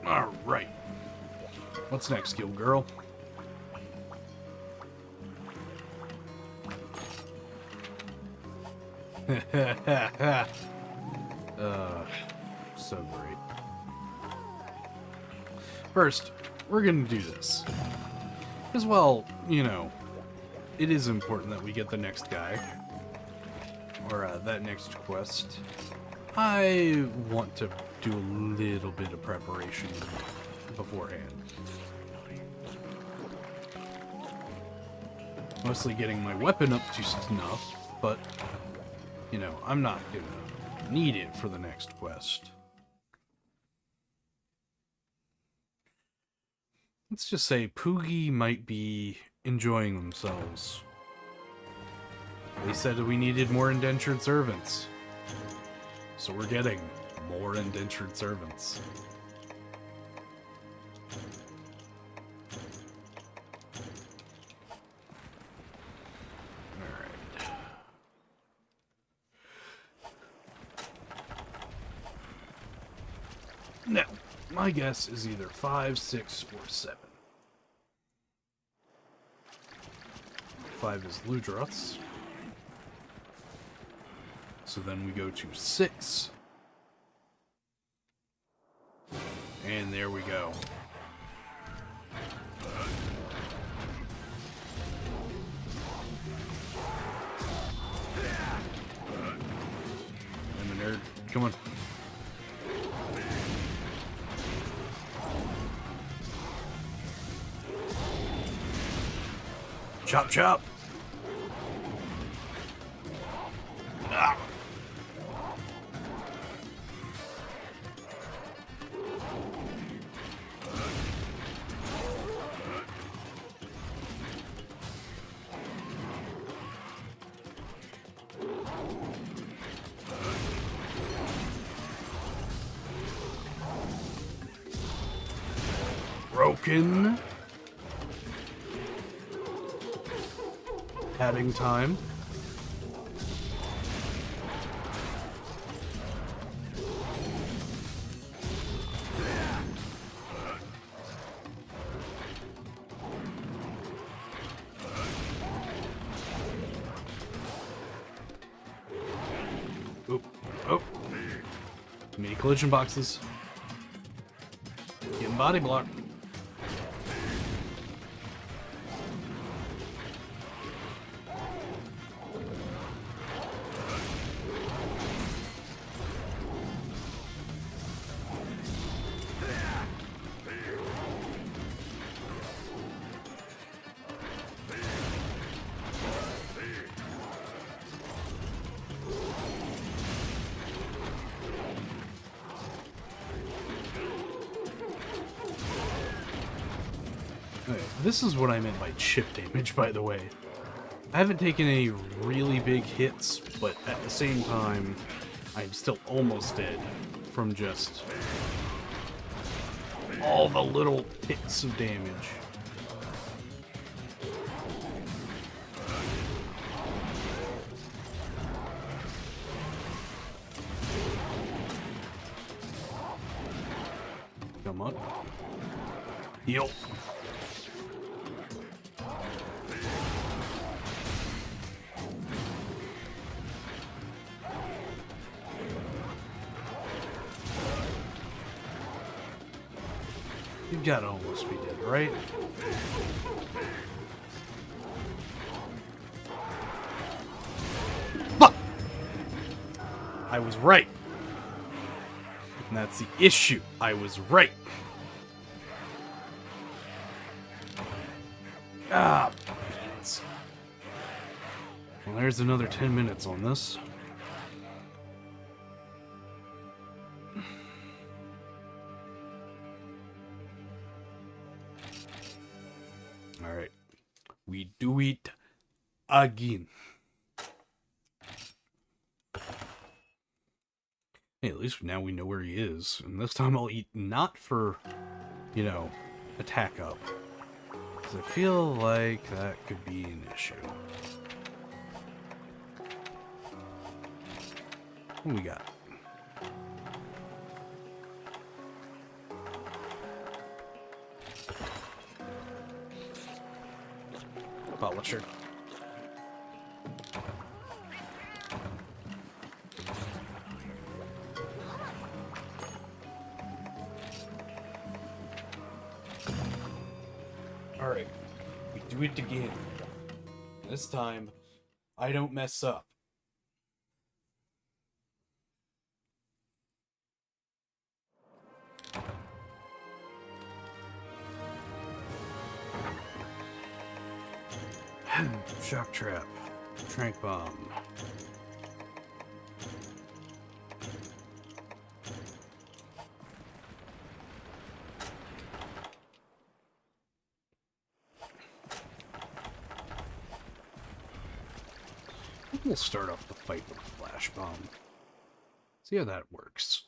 Alright. What's next, Guild Girl? So great. First, we're gonna do this. As well, you know, it is important that we get the next guy. Or, that next quest. I want to do a little bit of preparation beforehand. Mostly getting my weapon up to snuff, but, you know, I'm not gonna need it for the next quest. Let's just say Poogie might be enjoying themselves. They said we needed more indentured servants. So we're getting more indentured servants. Alright. Now, my guess is either 5, 6, or 7. 5 is Ludroths. So then we go to 6. And there we go. I'm a nerd. Come on. Chop, chop. Ah. Broken. Adding time. Oh, oh. Mini collision boxes. Getting body blocked. Okay, this is what I meant by chip damage, by the way. I haven't taken any really big hits, but at the same time, I'm still almost dead from just all the little ticks of damage. Come on. Heal. You gotta almost be dead, right? Fuck! I was right. And that's the issue. I was right. Ah, beans. Well, there's another 10 minutes on this. Alright. We do it again. Hey, at least now we know where he is. And this time I'll eat not for, you know, attack up. Because I feel like that could be an issue. What do we got? Polisher. Alright, we do it again. This time, I don't mess up. Shock trap. Trank bomb. We'll start off the fight with a flash bomb. See how that works.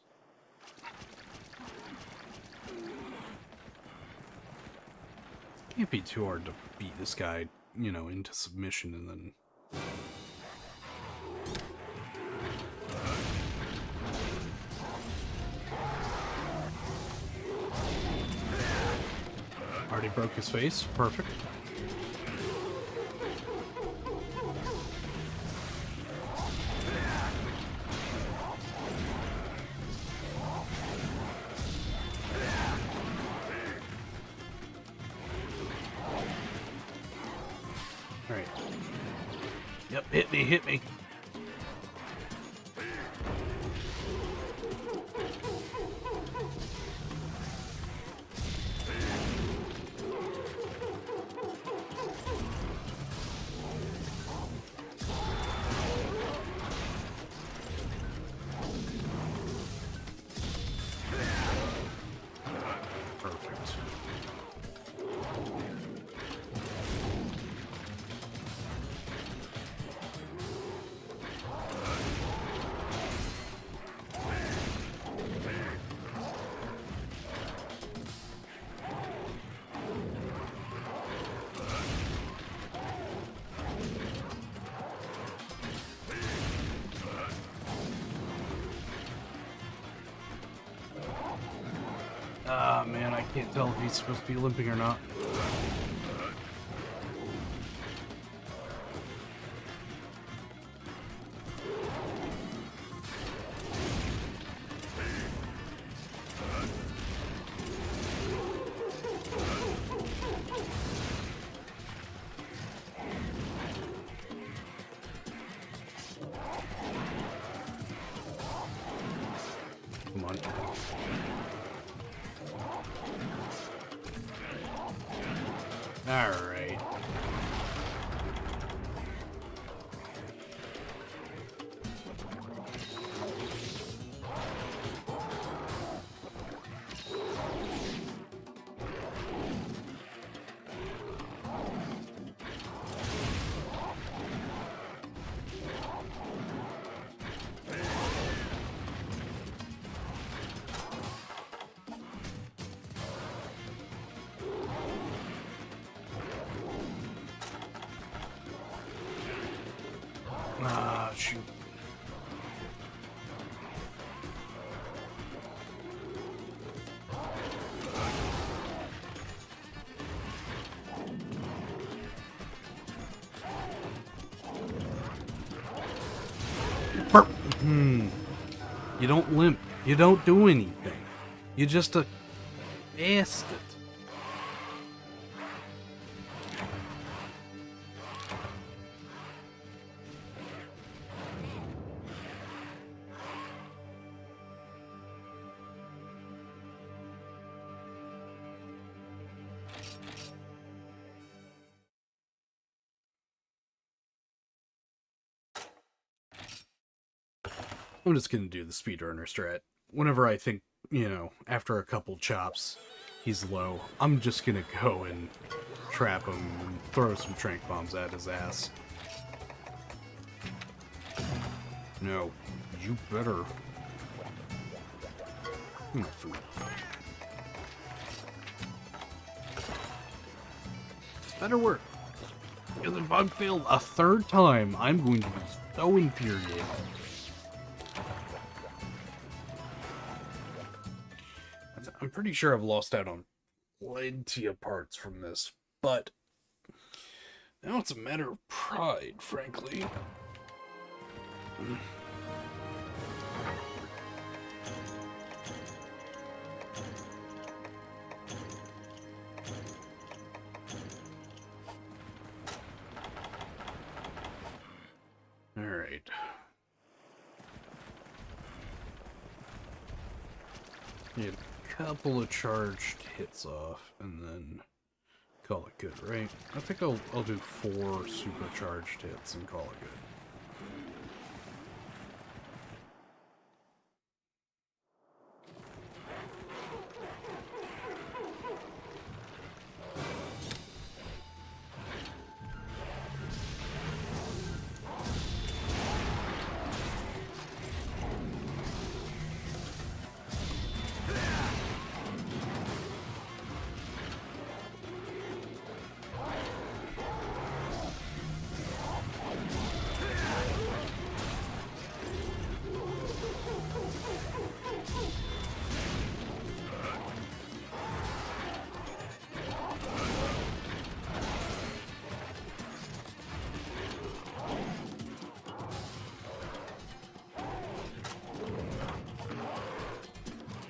Can't be too hard to beat this guy, you know, into submission and then... Already broke his face. Perfect. Alright. Yep, hit me, hit me. Perfect. Ah, man, I can't tell if he's supposed to be limping or not. Come on. Alright. shoot. You don't limp. You don't do anything. You just a bastard. I'm just gonna do the speedrunner strat. Whenever I think, you know, after a couple chops, he's low, I'm just gonna go and trap him and throw some trank bombs at his ass. No, you better. My food. Better work. Because if I fail a third time, I'm going to be so infuriated. I'm pretty sure I've lost out on plenty of parts from this, but now it's a matter of pride, frankly. Alright. Need a couple of charged hits off, and then call it good, right? I think I'll do 4 supercharged hits and call it good.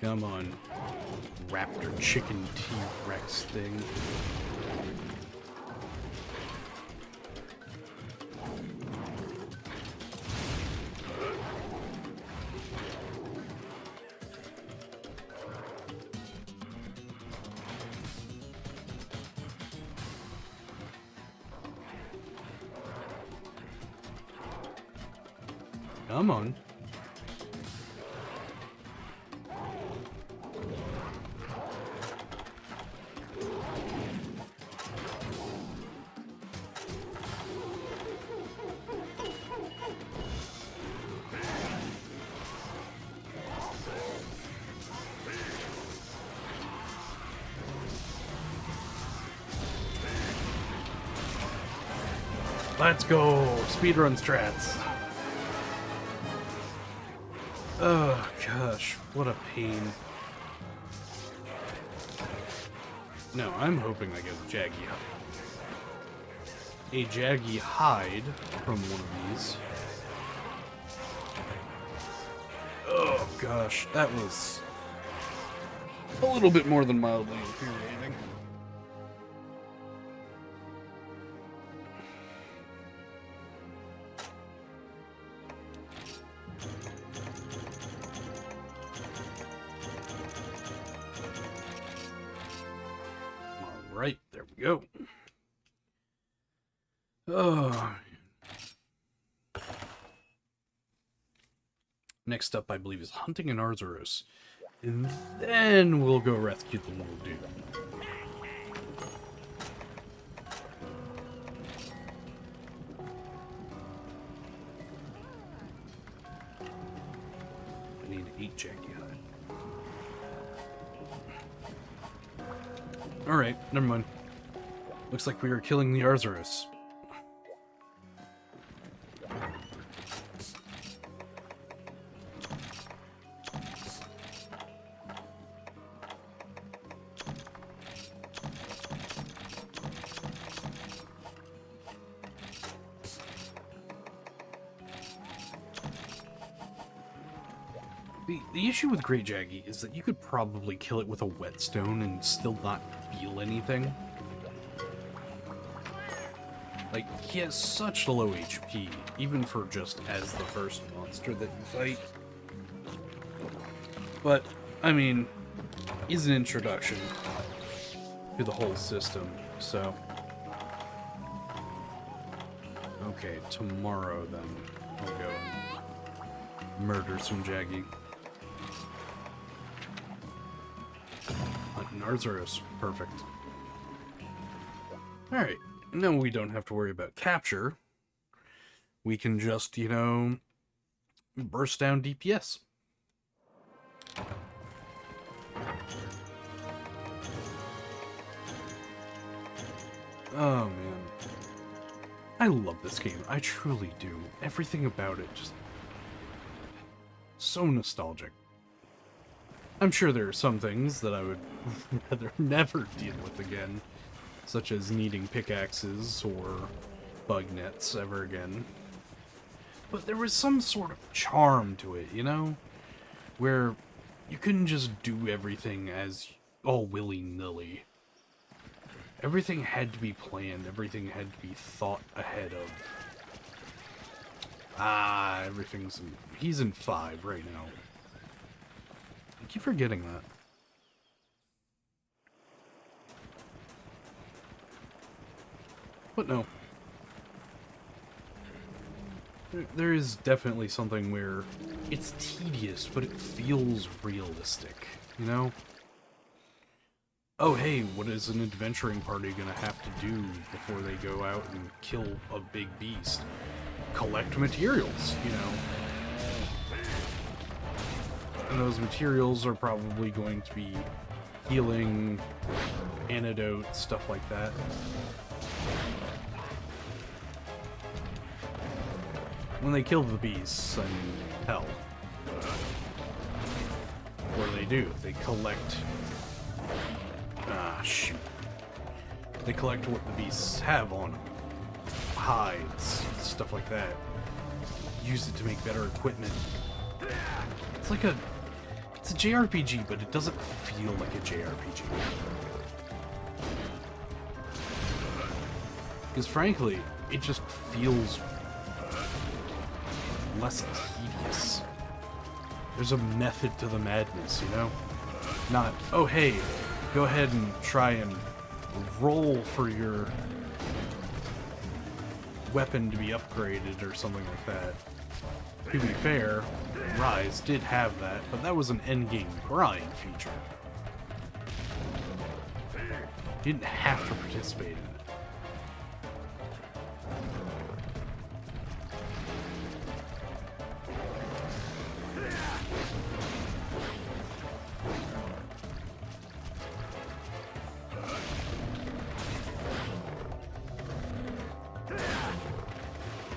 Come on, raptor chicken T-Rex thing. Come on. Let's go! Speedrun strats. Oh gosh, what a pain. No, I'm hoping I get a jaggy hide from one of these. Oh gosh, that was a little bit more than mildly infuriating. Right, there we go. Oh. Next up, I believe, is hunting an Arzuros. And then we'll go rescue the little dude. I need to eat Jackie Hide. Alright, never mind. Looks like we are killing the Arzuros. The issue with Great Jaggy is that you could probably kill it with a whetstone and still not feel anything. Like, he has such low HP, even for just as the first monster that you fight. But, I mean, he's an introduction to the whole system, so... Okay, tomorrow then, I'll go and murder some Jaggy. Narzaros, perfect. Alright, now we don't have to worry about capture. We can just, you know, burst down DPS. Oh, man. I love this game. I truly do. Everything about it just... so nostalgic. I'm sure there are some things that I would rather never deal with again, such as needing pickaxes or bug nets ever again. But there was some sort of charm to it, you know? Where you couldn't just do everything as all willy-nilly. Everything had to be planned, everything had to be thought ahead of. Ah, everything's in... he's in 5 right now. I keep forgetting that. But no. There is definitely something where it's tedious, but it feels realistic, you know? Oh, hey, what is an adventuring party gonna have to do before they go out and kill a big beast? Collect materials, you know? And those materials are probably going to be healing, antidote, stuff like that. When they kill the beasts, I mean, hell. What do? They collect... ah, shoot. They collect what the beasts have on them. Hides, stuff like that. Use it to make better equipment. It's like a... it's a JRPG, but it doesn't feel like a JRPG. Because frankly, it just feels less tedious. There's a method to the madness, you know? Not, oh hey, go ahead and try and roll for your weapon to be upgraded or something like that. To be fair, Rise did have that, but that was an endgame grind feature. You didn't have to participate in it.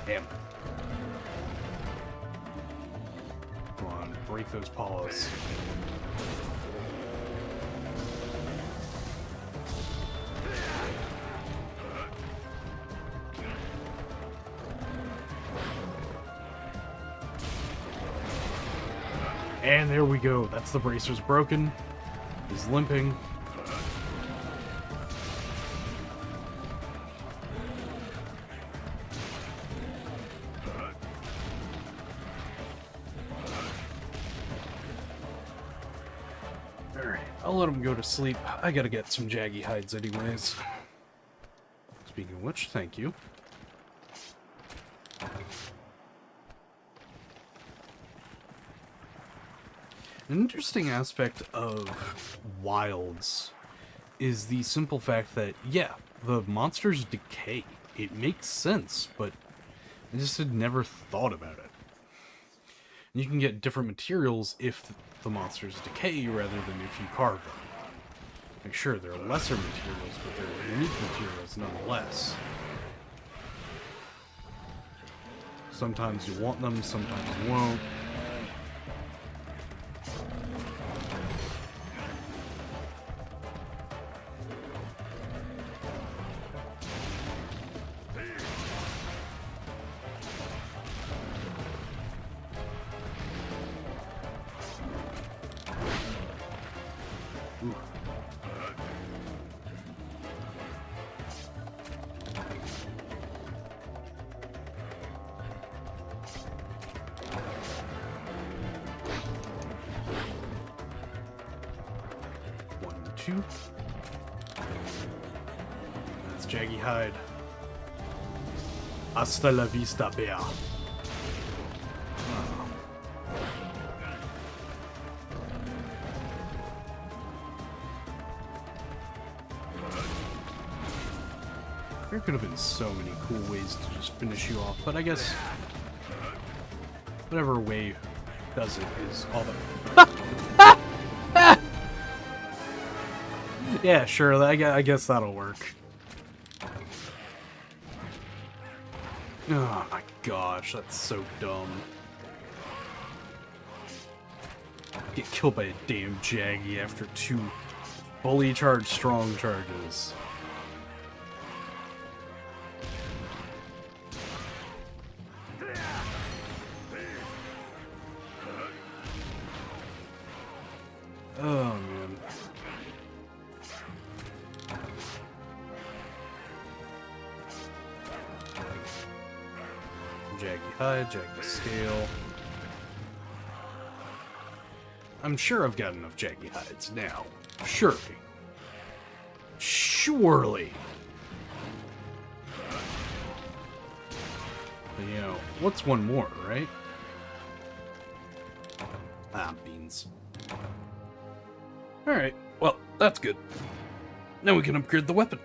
Damn. Come on, break those paws. And there we go. That's the bracer's broken. He's limping. Alright, I'll let him go to sleep. I gotta get some Jaggy hides anyways. Speaking of which, thank you. An interesting aspect of Wilds is the simple fact that, yeah, the monsters decay. It makes sense, but I just had never thought about it. And you can get different materials if the monsters decay rather than if you carve them. Like, sure, there are lesser materials, but they're unique materials nonetheless. Sometimes you want them, sometimes you won't. Ooh. One, two. That's Jaggy Hide. Hasta la vista, bear. There could have been so many cool ways to just finish you off, but I guess whatever way does it is all the... Yeah, sure, I guess that'll work. Oh my gosh, that's so dumb. Get killed by a damn Jaggy after 2 fully charged strong charges. Oh man. Jaggy Hide, Jaggy Scale. I'm sure I've got enough Jaggy Hides now. Surely. Surely. But you know, what's one more, right? Ah, beans. Alright, well, that's good. Now we can upgrade the weapon.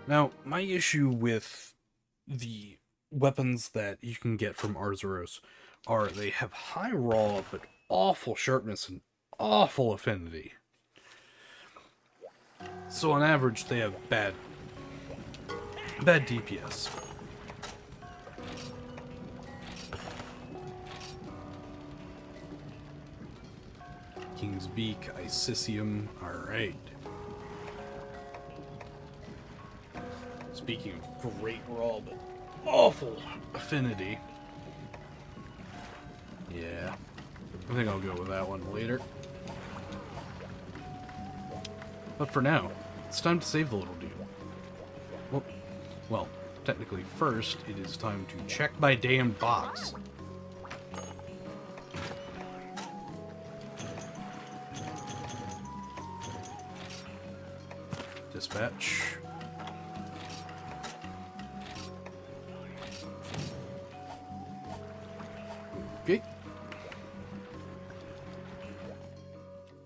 Now, my issue with the weapons that you can get from Arzuros are they have high raw, but awful sharpness and awful affinity. So on average, they have bad DPS. King's Beak, Isicium, alright. Speaking of great raw, but awful affinity. Yeah, I think I'll go with that one later. But for now, it's time to save the little dude. Well, technically first, it is time to check my damn box. Dispatch. Okay.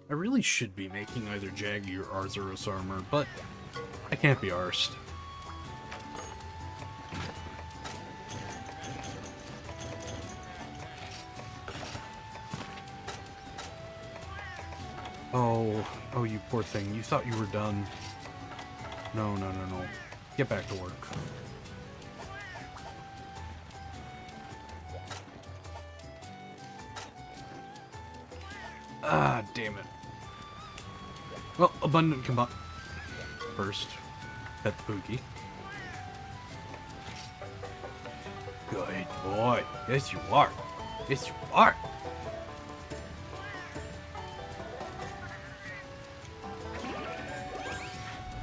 I really should be making either Jaggy or Arzuros armor, but I can't be arsed. Oh, you poor thing. You thought you were done. No. Get back to work. Ah, damn it. Well, abundant combine. First, pet the Pookie. Good boy. Yes, you are. Yes, you are.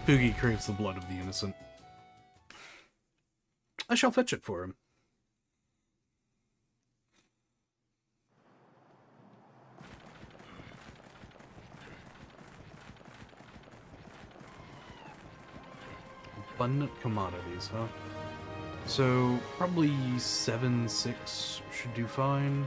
Poogie craves the blood of the innocent. I shall fetch it for him. Abundant commodities, huh? So, probably 7-6 should do fine.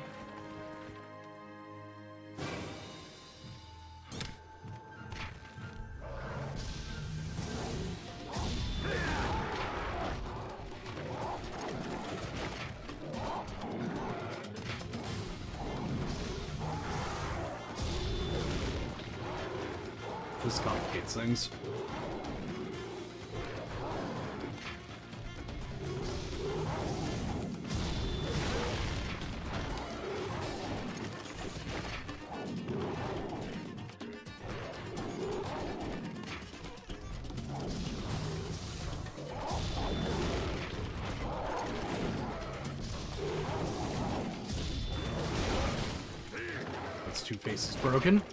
This complicates things. Two-Face is broken.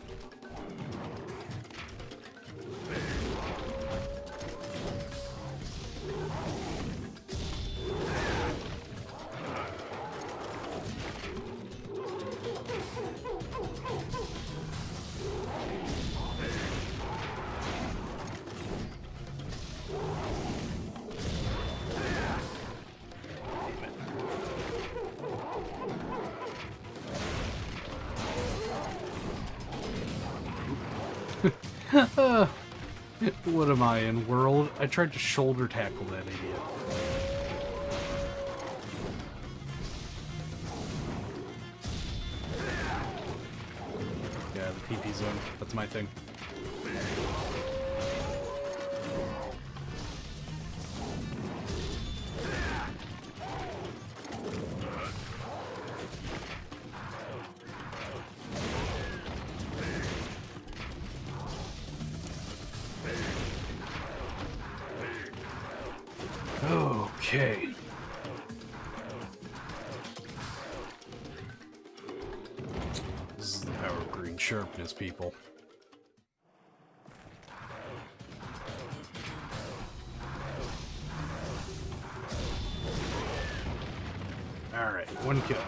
What am I in, world? I tried to shoulder tackle that idiot. Yeah, the PP zone. That's my thing. Okay. This is the power of green sharpness, people. Alright, one kill.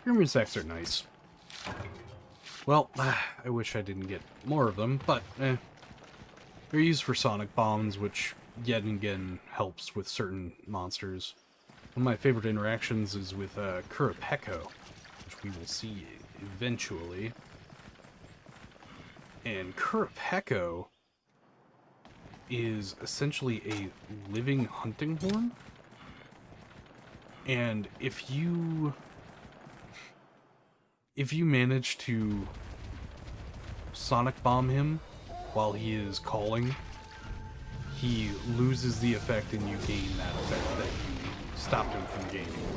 Screamer sacks are nice. Well, I wish I didn't get more of them, but they're used for sonic bombs, which yet again helps with certain monsters. One of my favorite interactions is with Kurapeko, which we will see eventually. And Kurapeko is essentially a living hunting horn. And if you manage to sonic bomb him while he is calling, he loses the effect and you gain that effect that you stopped him from gaining.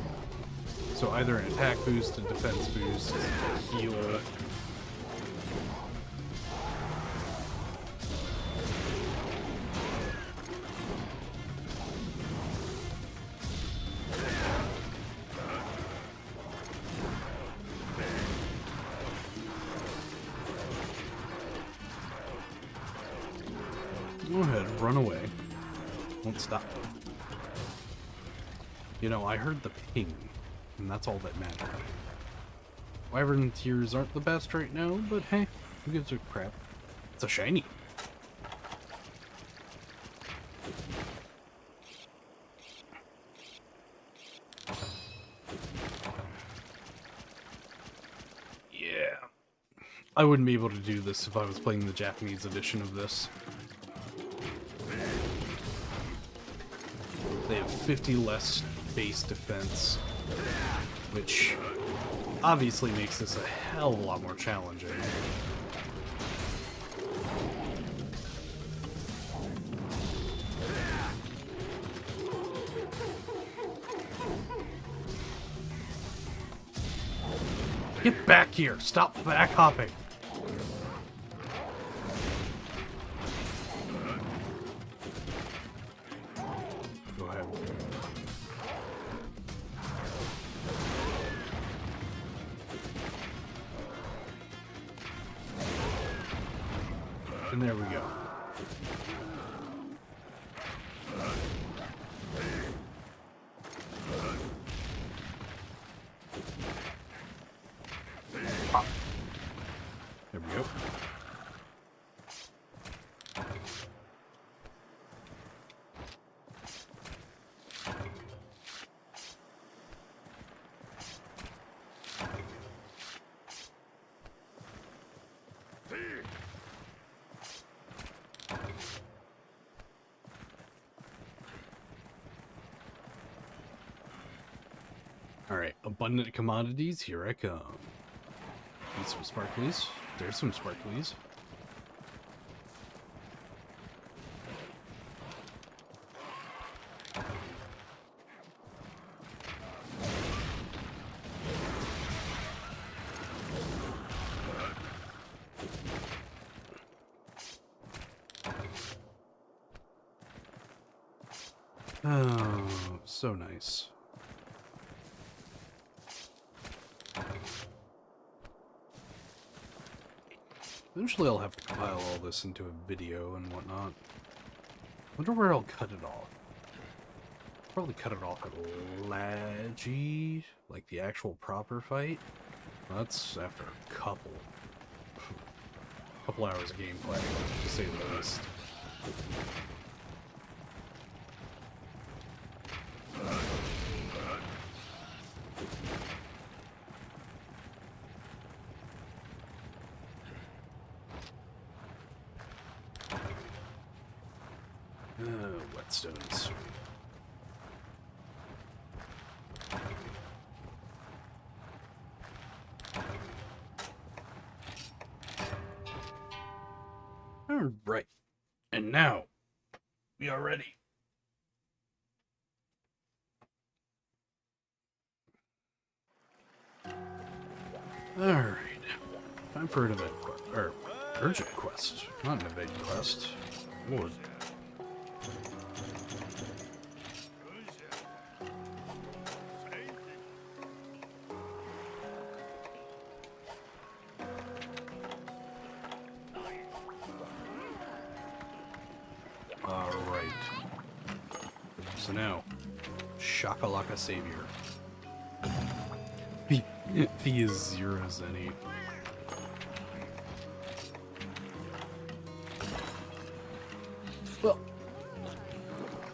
So either an attack boost, a defense boost, a heal. Go ahead, run away. Won't stop. You know, I heard the ping, and that's all that mattered. Wyvern tears aren't the best right now, but hey, who gives a crap? It's a shiny. Yeah. I wouldn't be able to do this if I was playing the Japanese edition of this. They have 50 less base defense, which obviously makes this a hell of a lot more challenging. Get back here! Stop back hopping! Go ahead. And there we go. Pop. There we go. Alright, abundant commodities, here I come. Need some sparklies. There's some sparklies. Oh, so nice. Eventually I'll have to compile all this into a video and whatnot. Wonder where I'll cut it off. Probably cut it off at Lagi, like the actual proper fight. That's after a couple hours of gameplay, to say the least. Whetstones. Alright. And now, we are ready. Alright. Time for an event quest. Or, urgent quest. Not an event quest. Lord. Alright. So now, Shakalaka Savior. Fee is 0 Zenny. Well,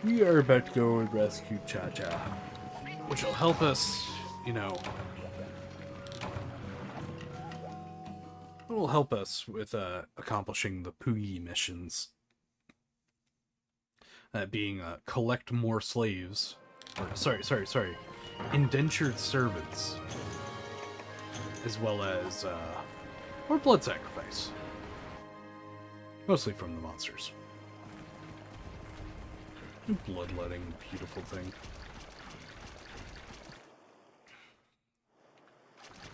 we are about to go and rescue Cha-Cha, which will help us, you know, it will help us with accomplishing the Poogie missions. Being collect more slaves. Or, sorry. Indentured servants. As well as, more blood sacrifice. Mostly from the monsters. Bloodletting, beautiful thing.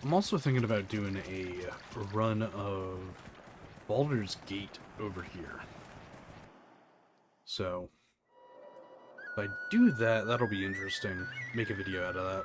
I'm also thinking about doing a run of Baldur's Gate over here. So, if I do that, that'll be interesting. Make a video out of that.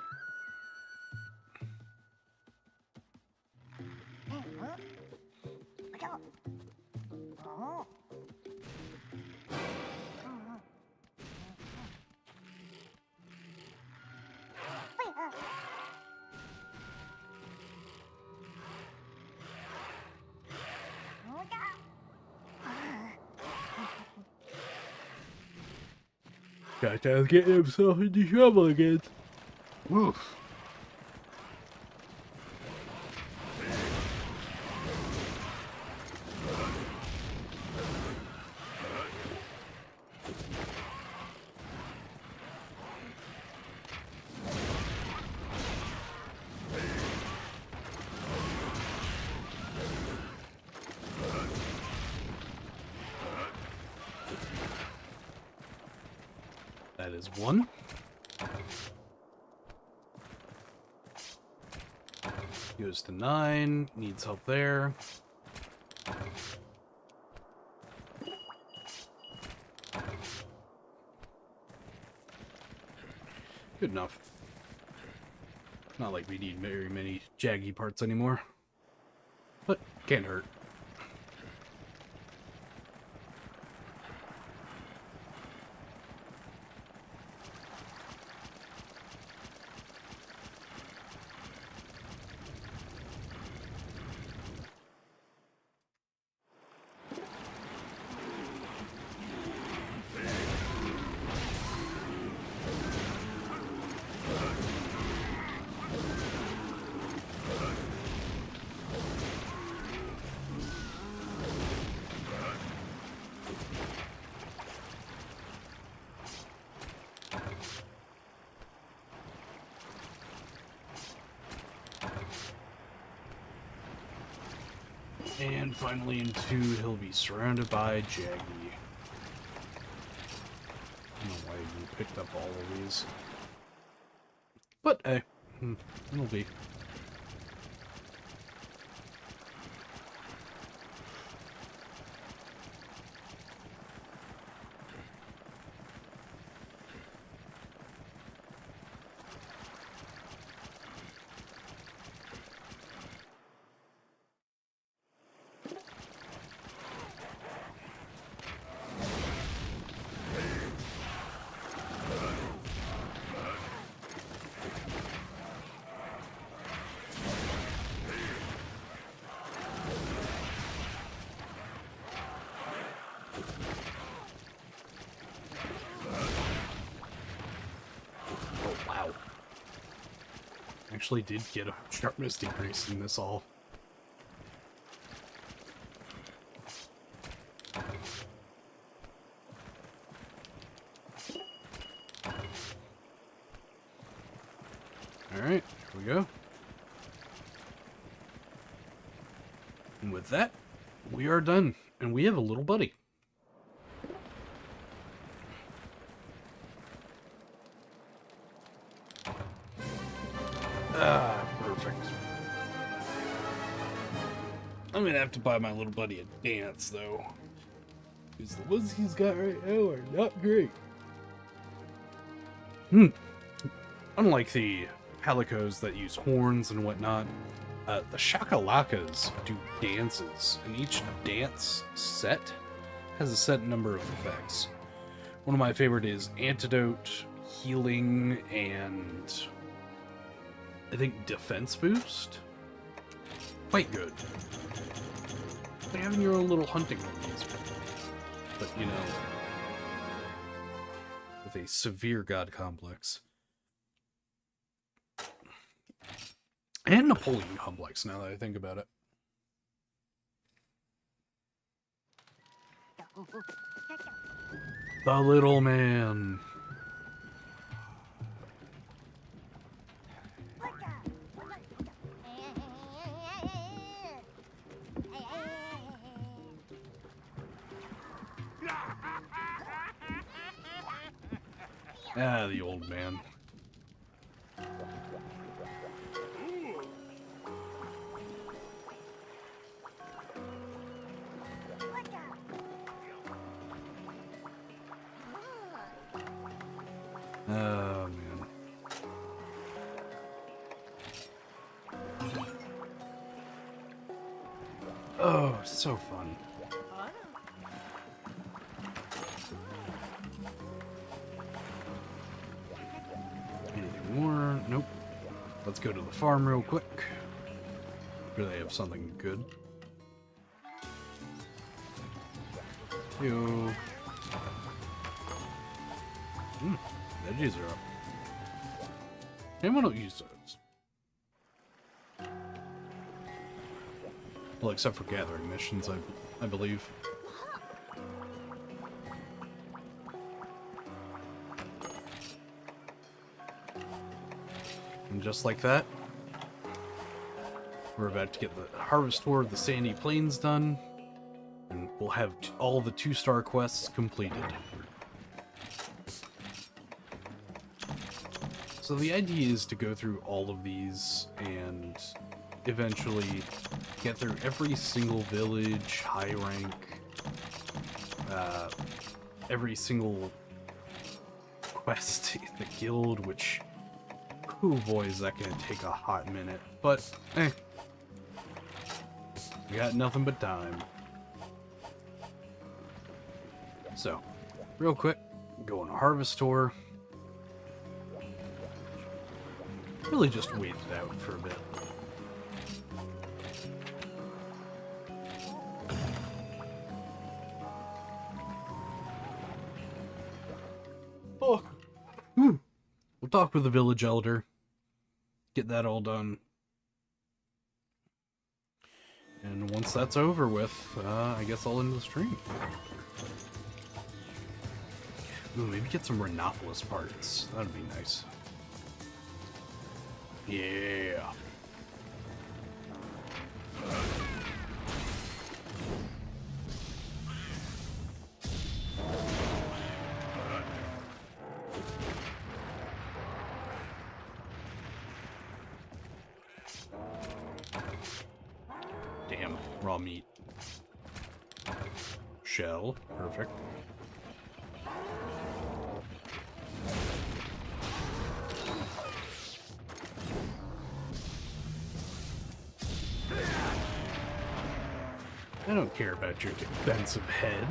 Cha-Cha's getting himself into trouble again. Oof. That is one. Goes to 9. Needs help there. Good enough. Not like we need very many jaggy parts anymore. But can't hurt. And finally in 2, he'll be surrounded by Jaggy. I don't know why you picked up all of these. But, hey, it'll be. Actually did get a sharpness decrease in this all. Alright, here we go. And with that, we are done. And we have a little buddy. Ah, perfect. I'm gonna have to buy my little buddy a dance, though. Because the ones he's got right now are not great. Unlike the Palicos that use horns and whatnot, the Shakalakas do dances, and each dance set has a set number of effects. One of my favorite is Antidote, Healing, and I think Defense Boost. Quite good. Like having your own little hunting monkeys. But, you know, with a severe god complex. And Napoleon complex, now that I think about it. The little man. Ah, the old man. Oh, man. Oh, so fun. Anything more? Nope. Let's go to the farm real quick. Sure they have something good. Yo. Veggies are up. Anyone don't use those. Well, except for gathering missions, I believe. And just like that, we're about to get the Harvest Tour of the Sandy Plains done, and we'll have all the 2-star quests completed. So the idea is to go through all of these and eventually get through every single village, high rank, every single quest in the guild, which, oh boy, is that going to take a hot minute. But, we got nothing but time. So, real quick, go on a Harvest Tour. Really just wait it out for a bit. Oh. We'll talk with the village elder. Get that all done. And once that's over with, I guess I'll end the stream. Ooh, maybe get some Rhinopolis parts. That'd be nice. Yeah. Damn, raw meat. Shell, perfect. I don't care about your defensive head.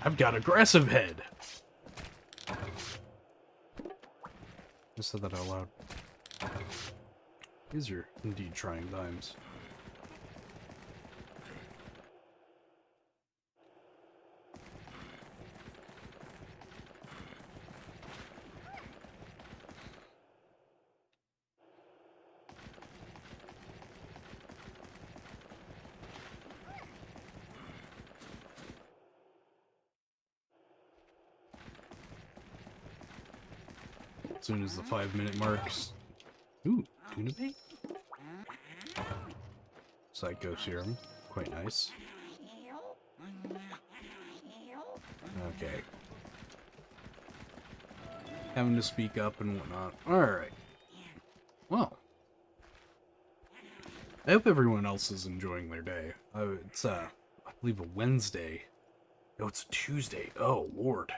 I've got aggressive head. I said that out loud. These are indeed trying times. As soon as the 5-minute marks. Ooh, tuna bait? Psycho serum. Quite nice. Okay. Having to speak up and whatnot. Alright. Well. I hope everyone else is enjoying their day. It's, I believe a Wednesday. No, it's a Tuesday. Oh, Lord.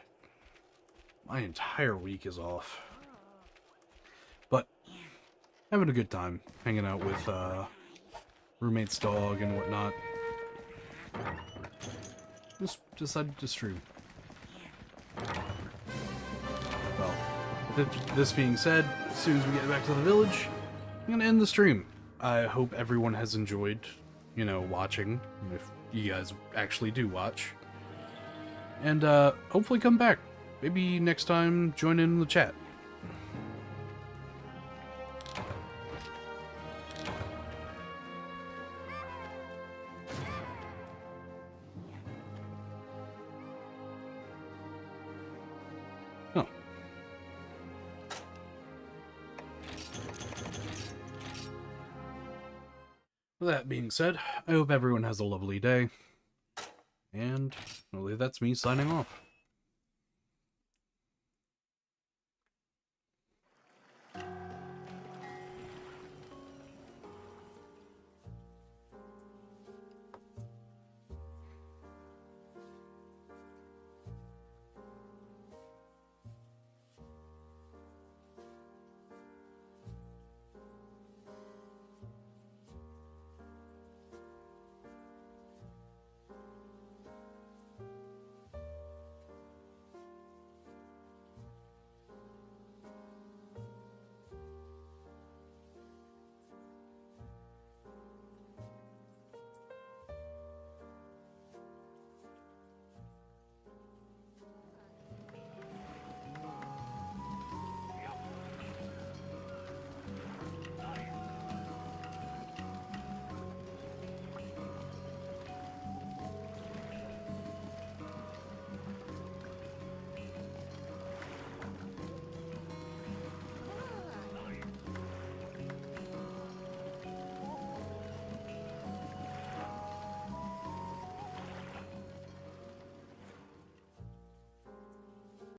My entire week is off. But, having a good time. Hanging out with, roommate's dog and whatnot. Just decided to stream. Well, this being said, as soon as we get back to the village, I'm gonna end the stream. I hope everyone has enjoyed, you know, watching, if you guys actually do watch. And, hopefully come back. Maybe next time, join in the chat. Oh. With that being said, I hope everyone has a lovely day. And, well, that's me signing off.